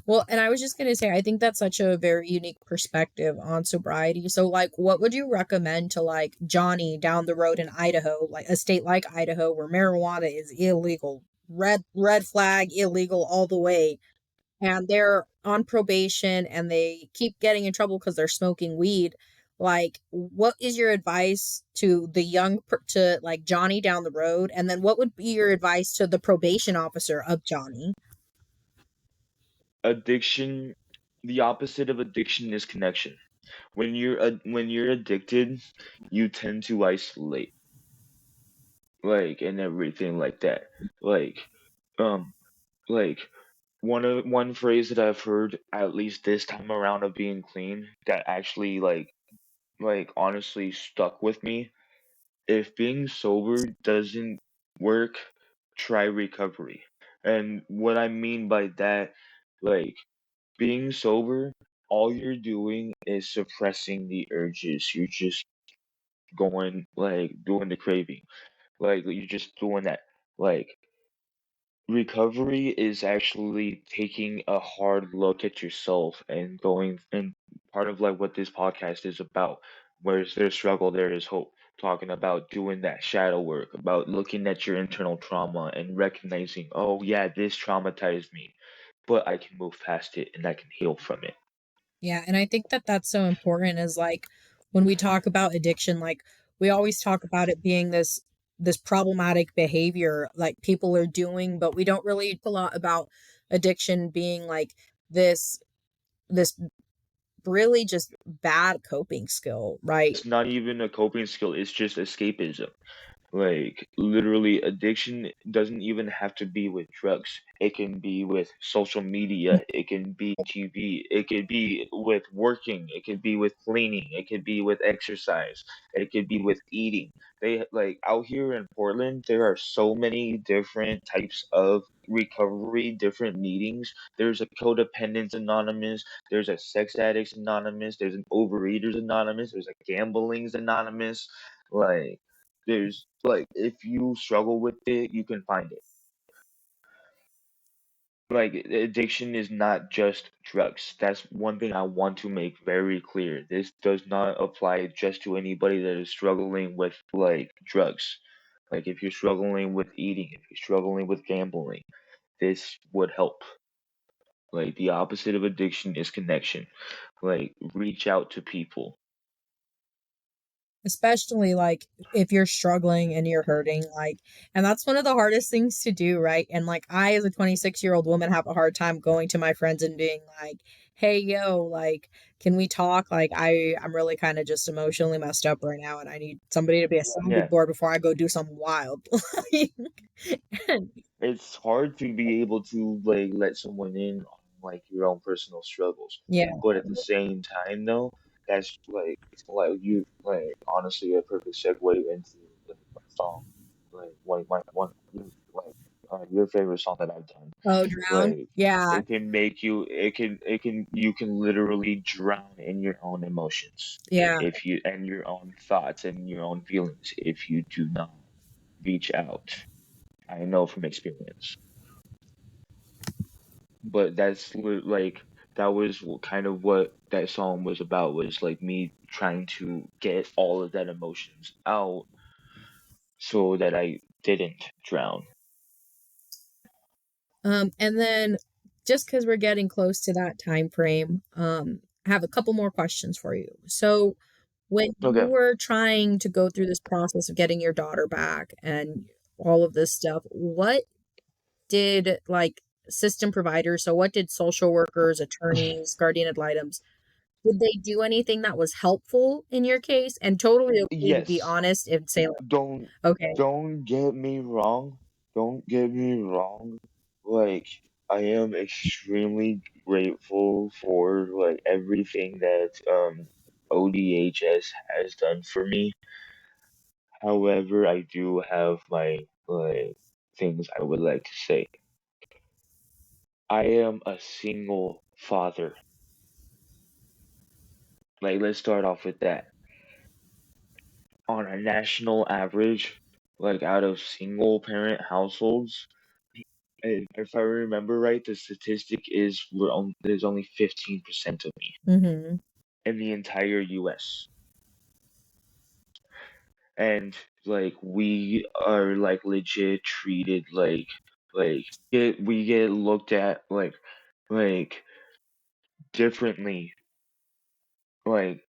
Well, and I was just going to say, I think that's such a very unique perspective on sobriety. So, like, what would you recommend to, like, Johnny down the road in Idaho, like a state like Idaho where marijuana is illegal, red flag, illegal all the way, and they're on probation and they keep getting in trouble because they're smoking weed? Like, what is your advice to the to like Johnny down the road? And then what would be your advice to the probation officer of Johnny? Addiction, the opposite of addiction is connection. When you're addicted, you tend to isolate, like, and everything like that. Like, um, like one phrase that I've heard at least this time around of being clean that actually like honestly stuck with me. If being sober doesn't work, try recovery. And what I mean by that, like being sober, all you're doing is suppressing the urges. You're just going like doing the craving. Like you're just doing that. Like recovery is actually taking a hard look at yourself and going and part of like what this podcast is about. Where there's struggle, there is hope. Talking about doing that shadow work, about looking at your internal trauma and recognizing, oh yeah, this traumatized me, but I can move past it and I can heal from it. Yeah, and I think that that's so important is like when we talk about addiction, like we always talk about it being this problematic behavior like people are doing, but we don't really talk a lot about addiction being like this this really just bad coping skill, right? It's not even a coping skill, it's just escapism. Like literally addiction doesn't even have to be with drugs. It can be with social media, it can be TV, it could be with working, it could be with cleaning, it could be with exercise, it could be with eating. They like out here in Portland, there are so many different types of recovery, different meetings. There's a codependence anonymous, there's a sex addicts anonymous, there's an overeaters anonymous, there's a gamblings anonymous. Like there's like if you struggle with it, you can find it. Like addiction is not just drugs. That's one thing I want to make very clear. This does not apply just to anybody that is struggling with like drugs. Like if you're struggling with eating, if you're struggling with gambling, this would help. Like the opposite of addiction is connection. Like reach out to people. Especially like if you're struggling and you're hurting, like, and that's one of the hardest things to do, right? And like I as a 26-year-old woman have a hard time going to my friends and being like, hey yo, like, can we talk? Like I'm really kind of just emotionally messed up right now and I need somebody to be a sounding Yeah, board before I go do something wild. Like, and it's hard to be able to like let someone in on like your own personal struggles, yeah. but at the same time though, that's like you like honestly a perfect segue into like my song, like one my one like your favorite song that I've done. Oh, drown. Like Yeah. it can make you, it can you can literally drown in your own emotions Yeah. if you and your own thoughts and your own feelings if you do not reach out. I know from experience. but like that was kind of what that song was about, was like me trying to get all of that emotions out so that I didn't drown. And then just because we're getting close to that time frame, I have a couple more questions for you. So when you Okay. were trying to go through this process of getting your daughter back and all of this stuff, what did like system providers, so what did social workers, attorneys, guardian ad litems, did they do anything that was helpful in your case? And totally okay to be Yes. honest and say like, Don't okay. don't get me wrong. Don't get me wrong. Like, I am extremely grateful for like everything that ODHS has done for me. However, I do have my like things I would like to say. I am a single father. Like, let's start off with that. On a national average, like out of single parent households, and if I remember right, the statistic is there's only 15% of me Mm-hmm. in the entire US. And like we are like legit treated we get looked at like differently, like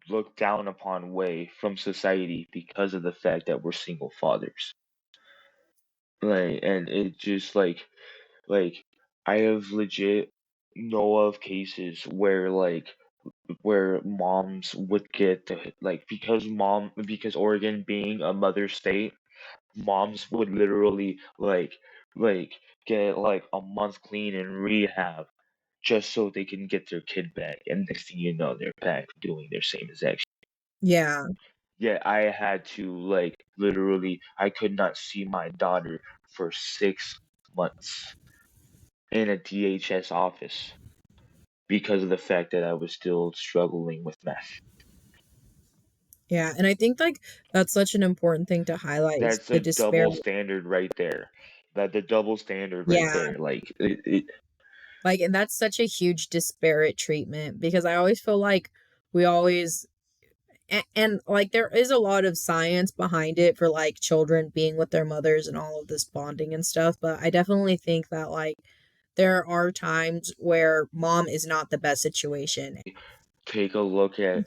looked down upon way from society because of the fact that we're single fathers. Like, and it just like I have legit know of cases where where moms would get like, because Oregon being a mother state, moms would literally like get like a month clean in rehab just so they can get their kid back, and next thing you know they're back doing their same exact. Yeah. Yeah, I had to like literally, I could not see my daughter for 6 months in a DHS office because of the fact that I was still struggling with meth. Yeah. And I think like that's such an important thing to highlight is That's the a despair. double standard right there. That the double standard right Yeah. there. Like it Like, and that's such a huge disparate treatment because I always feel like we always, and like there is a lot of science behind it for like children being with their mothers and all of this bonding and stuff. But I definitely think that like there are times where mom is not the best situation. take a look at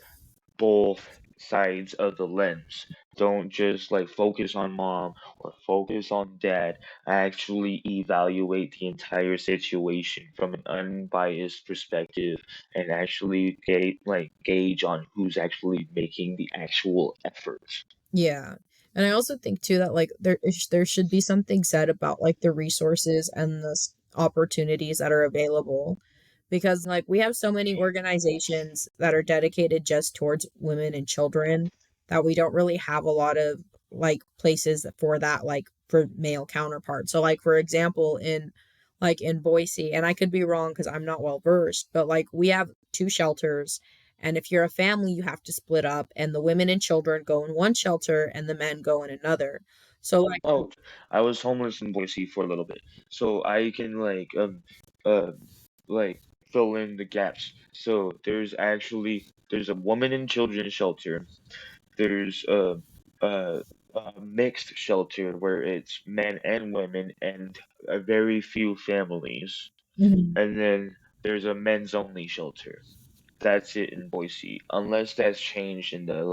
both sides of the lens. Don't just like focus on mom or focus on dad. Actually evaluate the entire situation from an unbiased perspective and actually gauge on who's actually making the actual efforts. Yeah. And I also think too that like there should be something said about like the resources and the opportunities that are available because like we have so many organizations that are dedicated just towards women and children that we don't really have a lot of like places for that like for male counterparts. So like for example in Boise, and I could be wrong cuz I'm not well versed, but like we have two shelters, and if you're a family, you have to split up, and the women and children go in one shelter and the men go in another. So, like, Oh, I was homeless in Boise for a little bit, so I can uh like fill in the gaps. So there's a woman and children's shelter. There's a mixed shelter where it's men and women and a very few families. mhm, And then there's a men's only shelter. That's it in Boise, unless that's changed in the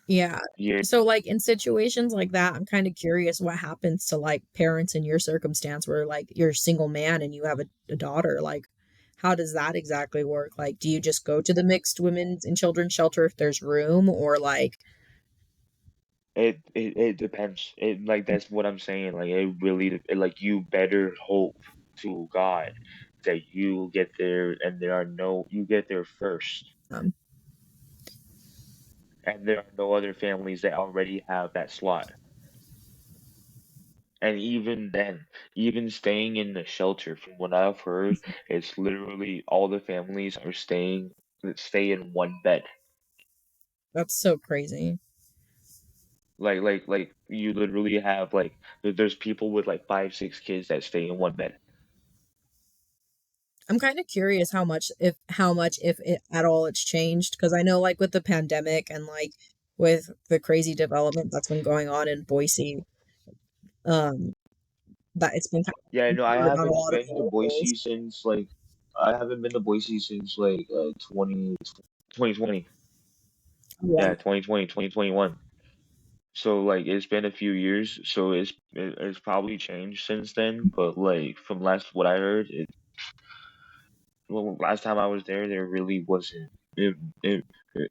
yeah. year. So, like, in situations like that, I'm kind of curious what happens to like parents in your circumstance where like you're a single man and you have a daughter. Like, how does that exactly work? Like, do you just go to the mixed women's and children's shelter if there's room, or like, It depends. It like that's what I'm saying. Like it really like you better hope to God that you get there and you get there first, um, and there are no other families that already have that slot. And even then, even staying in the shelter, from what I've heard, it's literally all the families are staying that stay in one bed. that's so crazy. Like you literally have there's people with like 5, 6 kids that stay in one bed. I'm kind of curious how much if it, at all it's changed, because I know like with the pandemic and like with the crazy development that's been going on in Boise, um that it's been kind Yeah, of no, I hard on a haven't lot of been to locals. Boise since like I haven't been to Boise since like 2020. Yeah. Yeah, 2020, 2021. So like it's been a few years, so it's probably changed since then. But like from last what I heard, well, last time I was there really wasn't.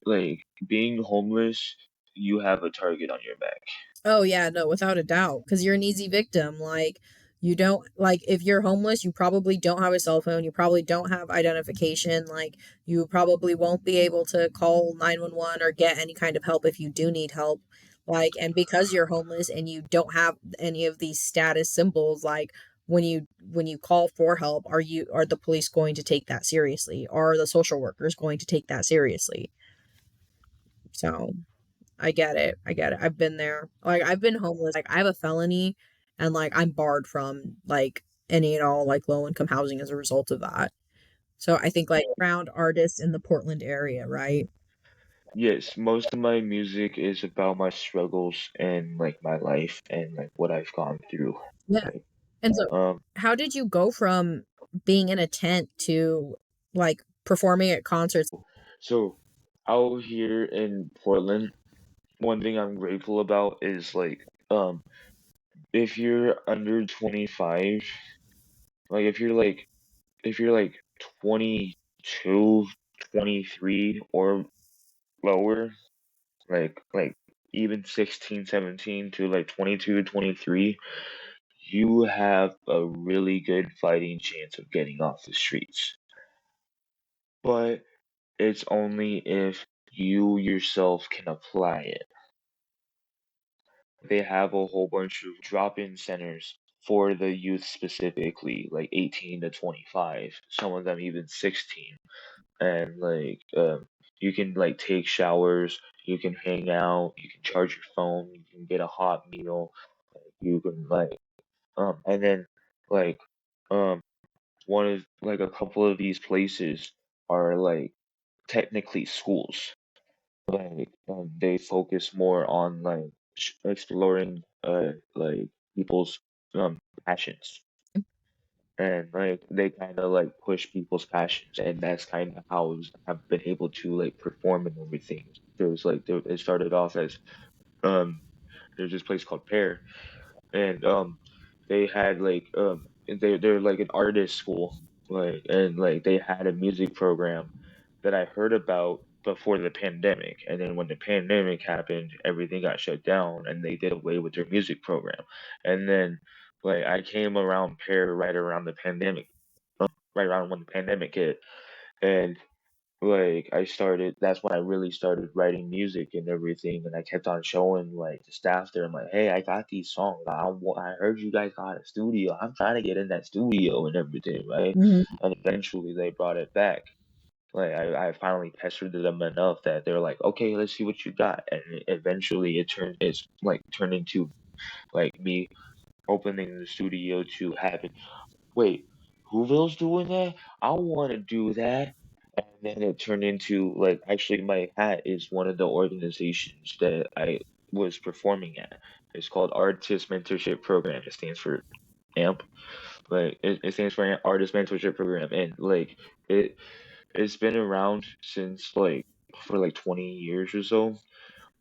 Like being homeless, you have a target on your back. Oh yeah, no, without a doubt, because you're an easy victim. Like you don't like if you're homeless, you probably don't have a cell phone, you probably don't have identification, like you probably won't be able to call 911 or get any kind of help if you do need help. Like and because you're homeless and you don't have any of these status symbols, like when you call for help, are the police going to take that seriously? Are the social workers going to take that seriously? So I get it. I get it. I've been there. Like I've been homeless. Like I have a felony and like I'm barred from like any and all like low income housing as a result of that. So I think like around artists in the Portland area, right? Yes, most of my music is about my struggles and like my life and like what I've gone through. Yeah. Like, And so um, how did you go from being in a tent to like performing at concerts? so out here in Portland, one thing I'm grateful about is like, if you're under 25, like if you're like 22, 23 or lower, like even 16, 17 to like 22, 23, you have a really good fighting chance of getting off the streets. But it's only if you yourself can apply it. They have a whole bunch of drop-in centers for the youth specifically, like 18 to 25, some of them even 16. And like you can like take showers, you can hang out, you can charge your phone, you can get a hot meal, you can like and then like um one of like a couple of these places are like technically schools. Like they focus more on like exploring like people's passions, and like they kind of like push people's passions, and that's kind of how I've been able to like perform and everything. It started off as um there's this place called Pear, and they had like they're like an artist school, like, and like they had a music program that I heard about before the pandemic, and then when the pandemic happened, everything got shut down and they did away with their music program. And then like I came around Pear right around the pandemic, right around when the pandemic hit, and like that's when I really started writing music and everything, and I kept on showing like the staff there. I'm like, hey, I got these songs. I heard you guys got a studio. I'm trying to get in that studio and everything, right? Mhm. And eventually they brought it back. Like I finally pestered them enough that they're like, okay, let's see what you got. And eventually it's turned into like me opening the studio to have it. Wait, Whoville's doing that? I want to do that. And then it turned into like actually my hat is one of the organizations that I was performing at. It's called Artist Mentorship Program. It stands for AMP. Like it stands for Artist Mentorship Program, and like it it's been around since like for like 20 years or so,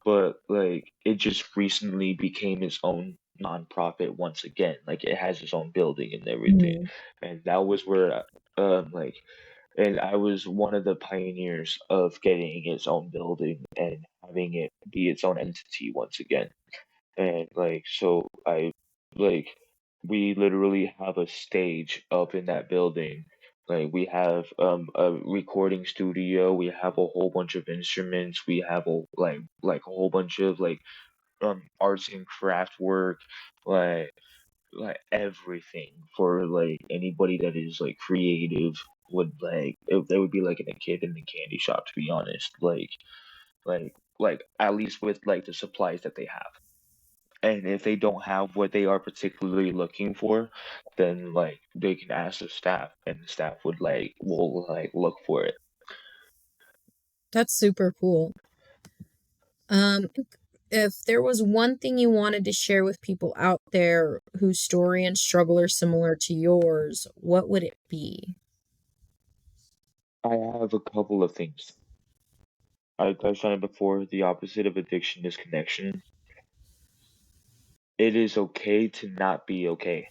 but like it just recently became its own nonprofit once again. Like it has its own building and everything, Mhm. and that was where like and I was one of the pioneers of getting its own building and having it be its own entity once again. And like so I like we literally have a stage up in that building. Like we have a recording studio, we have a whole bunch of instruments, we have a whole bunch of like arts and craft work, like everything for like anybody that is like creative would they would be like in a kid in a candy shop, to be honest. Like at least with like the supplies that they have. And if they don't have what they are particularly looking for, then like they can ask the staff, and the staff will look for it. That's super cool. If there was one thing you wanted to share with people out there whose story and struggle are similar to yours, what would it be? I have a couple of things. I touched on it before. The opposite of addiction is connection. It is okay to not be okay.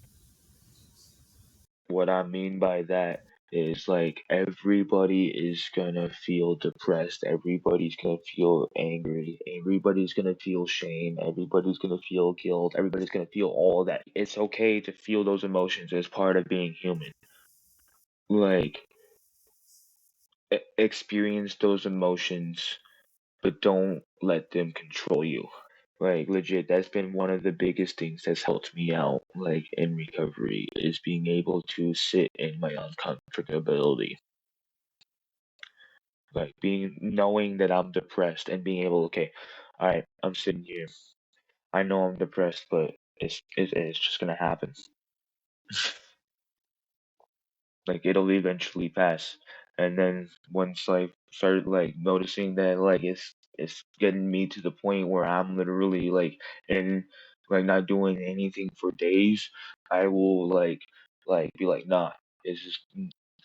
What I mean by that is like everybody is gonna feel depressed, everybody's gonna feel angry, everybody's gonna feel shame, everybody's gonna feel guilt, everybody's gonna feel all that. It's okay to feel those emotions as part of being human. Like, experience those emotions, but don't let them control you. Like, legit, that's been one of the biggest things that's helped me out, like, in recovery, is being able to sit in my uncomfortability. Like, knowing that I'm depressed and being able, okay, all right, I'm sitting here. I know I'm depressed, but it's just gonna happen. Like, it'll eventually pass. And then once I started like noticing that like it's getting me to the point where I'm literally like in like not doing anything for days, I will be like, nah, this is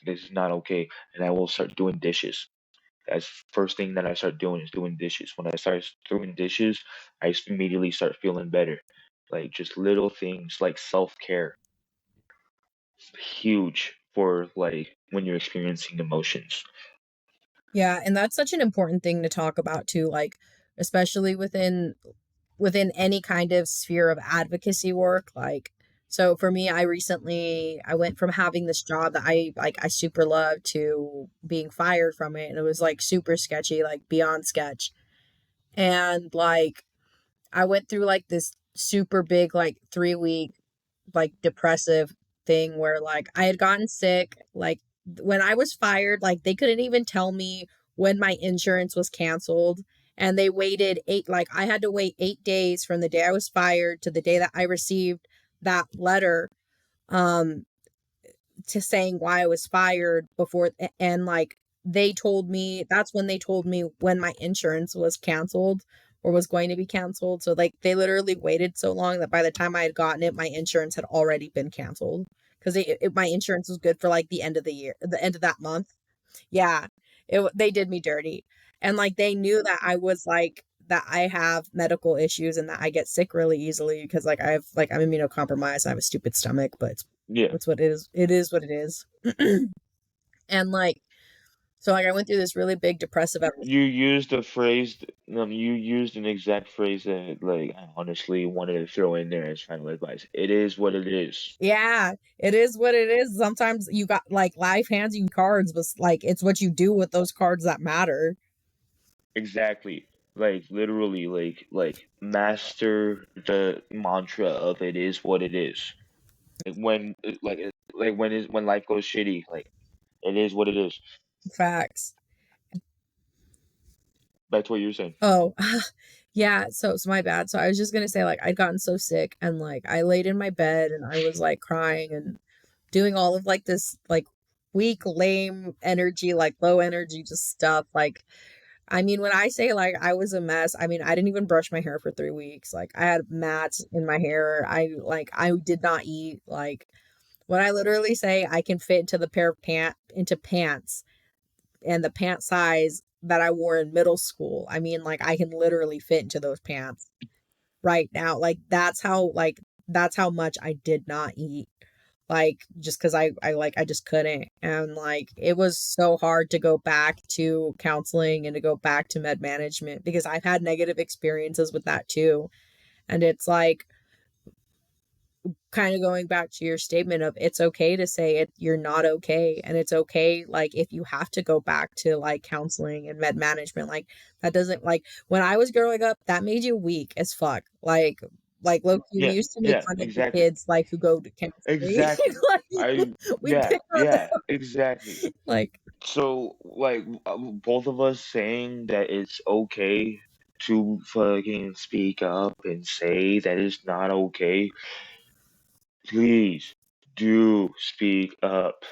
this is not okay, and I will start doing dishes. That's first thing that I start doing is doing dishes. When I start doing dishes, immediately start feeling better. Like just little things like self-care, huge for like when you're experiencing emotions. Yeah, and that's such an important thing to talk about too, like especially within any kind of sphere of advocacy work. Like, so for me, I went from having this job that I super loved to being fired from it, and it was like super sketchy, like beyond sketch. And like I went through like this super big like 3 week like depressive thing where like I had gotten sick. Like when I was fired, like they couldn't even tell me when my insurance was canceled. And they waited like I had to wait 8 days from the day I was fired to the day that I received that letter um to saying why I was fired before. And like they told me, that's when they told me when my insurance was canceled or was going to be canceled. So like they literally waited so long that by the time I had gotten it, my insurance had already been canceled because my insurance was good for like the end of the year, the end of that month. Yeah, they did me dirty. And like they knew that I was like that I have medical issues and that I get sick really easily because like I'm immunocompromised. I have a stupid stomach, but Yeah. it's what it is. It is what it is. And like so like I went through this really big depressive episode. You used a phrase, you used an exact phrase that, like, I honestly wanted to throw in there as final advice. It is what it is. Yeah, it is what it is. Sometimes you got like life hands you cards, but like it's what you do with those cards that matter. Exactly. Like, literally, master the mantra of it is what it is. Like, when life goes shitty, like, it is what it is. Facts. That's what you're saying. Oh, yeah. So my bad. So I was just gonna say like I'd gotten so sick and like I laid in my bed and I was like crying and doing all of like this like weak, lame energy, like low energy, just stuff. Like I mean, when I say like I was a mess, I mean I didn't even brush my hair for 3 weeks. Like I had mats in my hair. I did not eat. Like when I literally say I can fit into the pair of pants and the pant size that I wore in middle school. I mean, like I can literally fit into those pants right now. That's how much I did not eat. Like just because I just couldn't. And like it was so hard to go back to counseling and to go back to med management because I've had negative experiences with that too. And it's like kind of going back to your statement of it's okay to say it you're not okay, and it's okay like if you have to go back to like counseling and med management, like that doesn't like when I was growing up that made you weak as fuck. Like Loki, we Yeah, used to make yeah, fun of the exactly. kids like who go to chemistry. Exactly. I We Yeah, pick on yeah, them exactly. like So, like, both of us saying that it's okay to fucking speak up and say that it's not okay, please do speak up.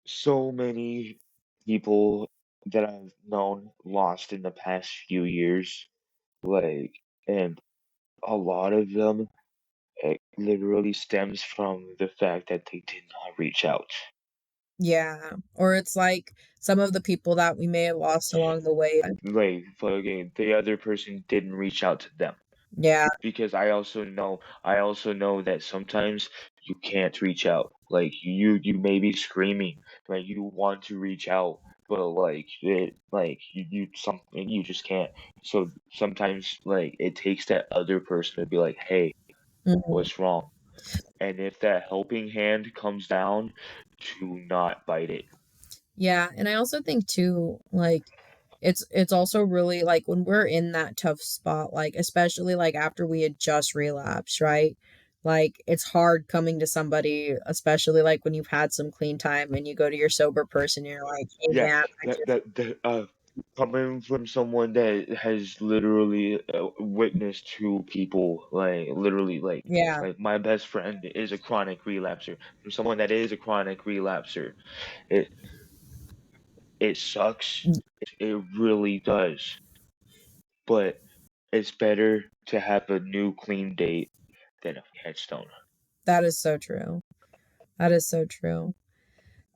So many people that I've known lost in the past few years, like, and a lot of them, it literally stems from the fact that they did not reach out. Yeah. Or it's like some of the people that we may have lost along the way. Like, fucking, the other person didn't reach out to them. Yeah. Because I also know that sometimes you can't reach out. Like, you may be screaming, like you want to reach out, but you just can't. So sometimes, like, it takes that other person to be like, hey, Mhm. what's wrong? And if that helping hand comes down, to not bite it. Yeah, and I also think too, like it's also really like when we're in that tough spot, like especially like after we had just relapsed, right? Like it's hard coming to somebody, especially like when you've had some clean time and you go to your sober person, you're like, hey Yeah, man, I that just that that coming from someone that has literally witnessed two people, like literally, yeah, like my best friend is a chronic relapser. From someone that is a chronic relapser, it it sucks. It really does. But it's better to have a new clean date than a headstone. that is so true. That is so true.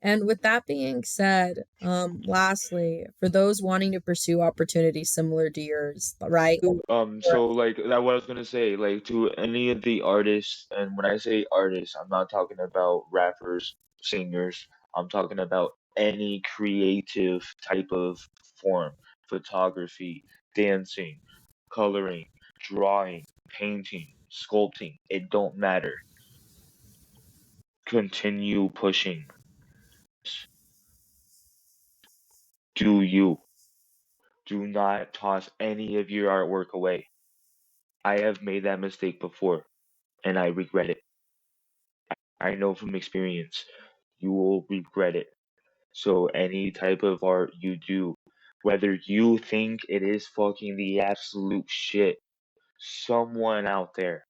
And with that being said, lastly, for those wanting to pursue opportunities similar to yours, right? So like that what I was gonna say, like to any of the artists, and when I say artists, I'm not talking about rappers, singers, I'm talking about any creative type of form, photography, dancing, coloring, drawing, painting, sculpting, it don't matter. Continue pushing. Do you. Do not toss any of your artwork away. I have made that mistake before, and I regret it. I know from experience, you will regret it. So any type of art you do, whether you think it is fucking the absolute shit, someone out there,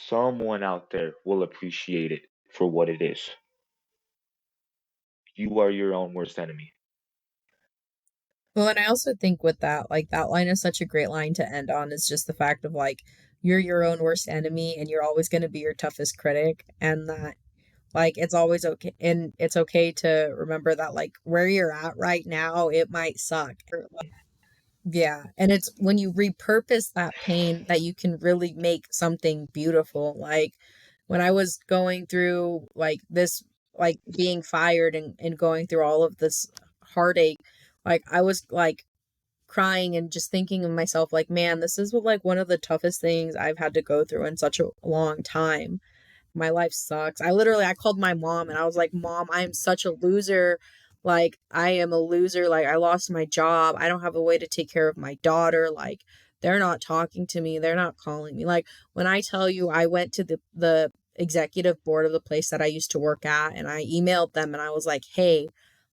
someone out there will appreciate it for what it is. You are your own worst enemy. Well, and I also think with that, like that line is such a great line to end on is just the fact of like you're your own worst enemy and you're always going to be your toughest critic and that like it's always okay and it's okay to remember that like where you're at right now, it might suck. Yeah, and it's when you repurpose that pain that you can really make something beautiful. Like when I was going through like this, like being fired and going through all of this heartache, like I was like crying and just thinking of myself like, man, this is what like one of the toughest things I've had to go through in such a long time. My life sucks. I called my mom and I was like, "Mom, I am such a loser. Like I am a loser. Like I lost my job. I don't have a way to take care of my daughter. Like they're not talking to me. They're not calling me." Like when I tell you I went to the executive board of the place that I used to work at and I emailed them and I was like, "Hey,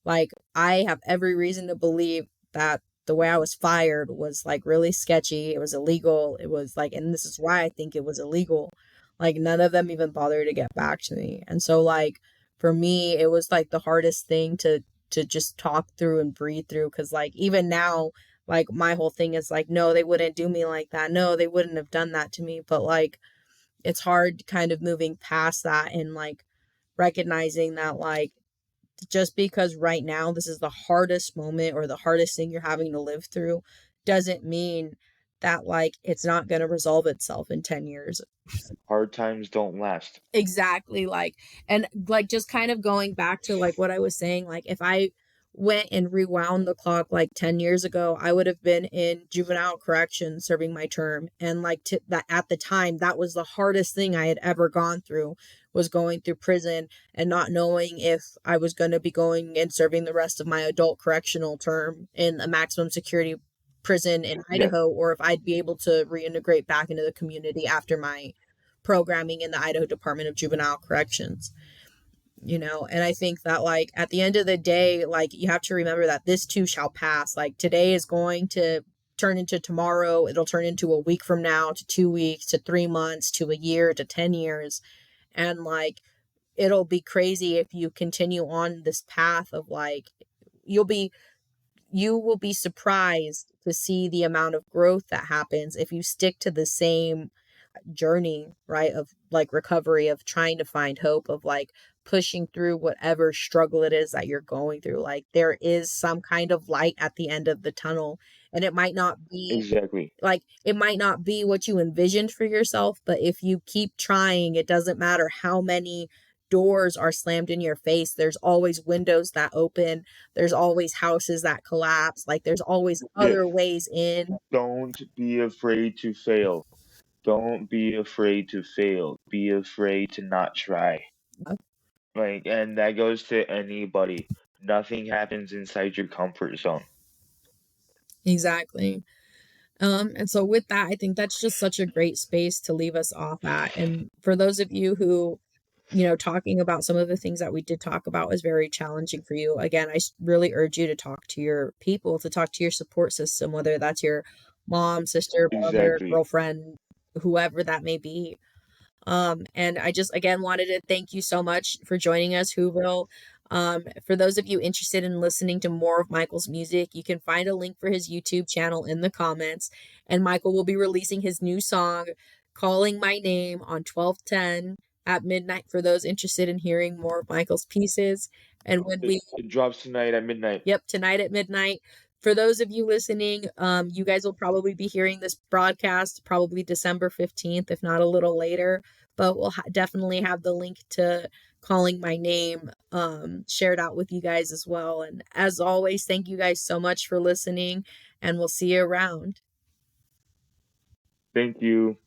like I have every reason to believe that the way I was fired was like really sketchy. It was illegal. It was like, and this is why I think it was illegal. Like none of them even bothered to get back to me. And so like for me, it was like the hardest thing to just talk through and breathe through cuz like even now like my whole thing is like no, they wouldn't do me like that. No, they wouldn't have done that to me. But like it's hard kind of moving past that and like recognizing that like just because right now this is the hardest moment or the hardest thing you're having to live through doesn't mean that like it's not going to resolve itself in 10 years. Hard times don't last. Exactly. Like, and like just kind of going back to like what I was saying, like if I went and rewound the clock like 10 years ago, I would have been in juvenile correction serving my term. And like to that at the time, that was the hardest thing I had ever gone through was going through prison and not knowing if I was going to be going and serving the rest of my adult correctional term in a maximum security prison in Yeah, Idaho or if I'd be able to reintegrate back into the community after my programming in the Idaho Department of Juvenile Corrections, you know? And I think that, like, at the end of the day, like, you have to remember that this too shall pass. Like, today is going to turn into tomorrow. It'll turn into a week from now, to 2 weeks, to 3 months, to a year, to 10 years. And like, it'll be crazy if you continue on this path of like, you will be surprised to see the amount of growth that happens if you stick to the same journey, right? Of like recovery, of trying to find hope, of like pushing through whatever struggle it is that you're going through. Like, there is some kind of light at the end of the tunnel, and it might not be Exactly. like, it might not be what you envisioned for yourself, but if you keep trying, it doesn't matter how many doors are slammed in your face. There's always windows that open. There's always houses that collapse. Like, there's always Yes. other ways in. Don't be afraid to fail. Don't be afraid to fail. Be afraid to not try. Like, and that goes to anybody. Nothing happens inside your comfort zone. Exactly. And so with that, I think that's just such a great space to leave us off at. And for those of you who, talking about some of the things that we did talk about was very challenging for you. Again, really urge you to talk to your people, to talk to your support system, whether that's your mom, sister, brother, Exactly. girlfriend, whoever that may be. And I just again wanted to thank you so much for joining us, Whoville. For those of you interested in listening to more of Michael's music, you can find a link for his YouTube channel in the comments. And Michael will be releasing his new song, Calling My Name, on 12/10 at midnight for those interested in hearing more of Michael's pieces. And when we It drops tonight at midnight. Yep, tonight at midnight. For those of you listening, you guys will probably be hearing this broadcast probably December 15th, if not a little later. But we'll definitely have the link to Calling My Name shared out with you guys as well. And as always, thank you guys so much for listening, and we'll see you around. Thank you.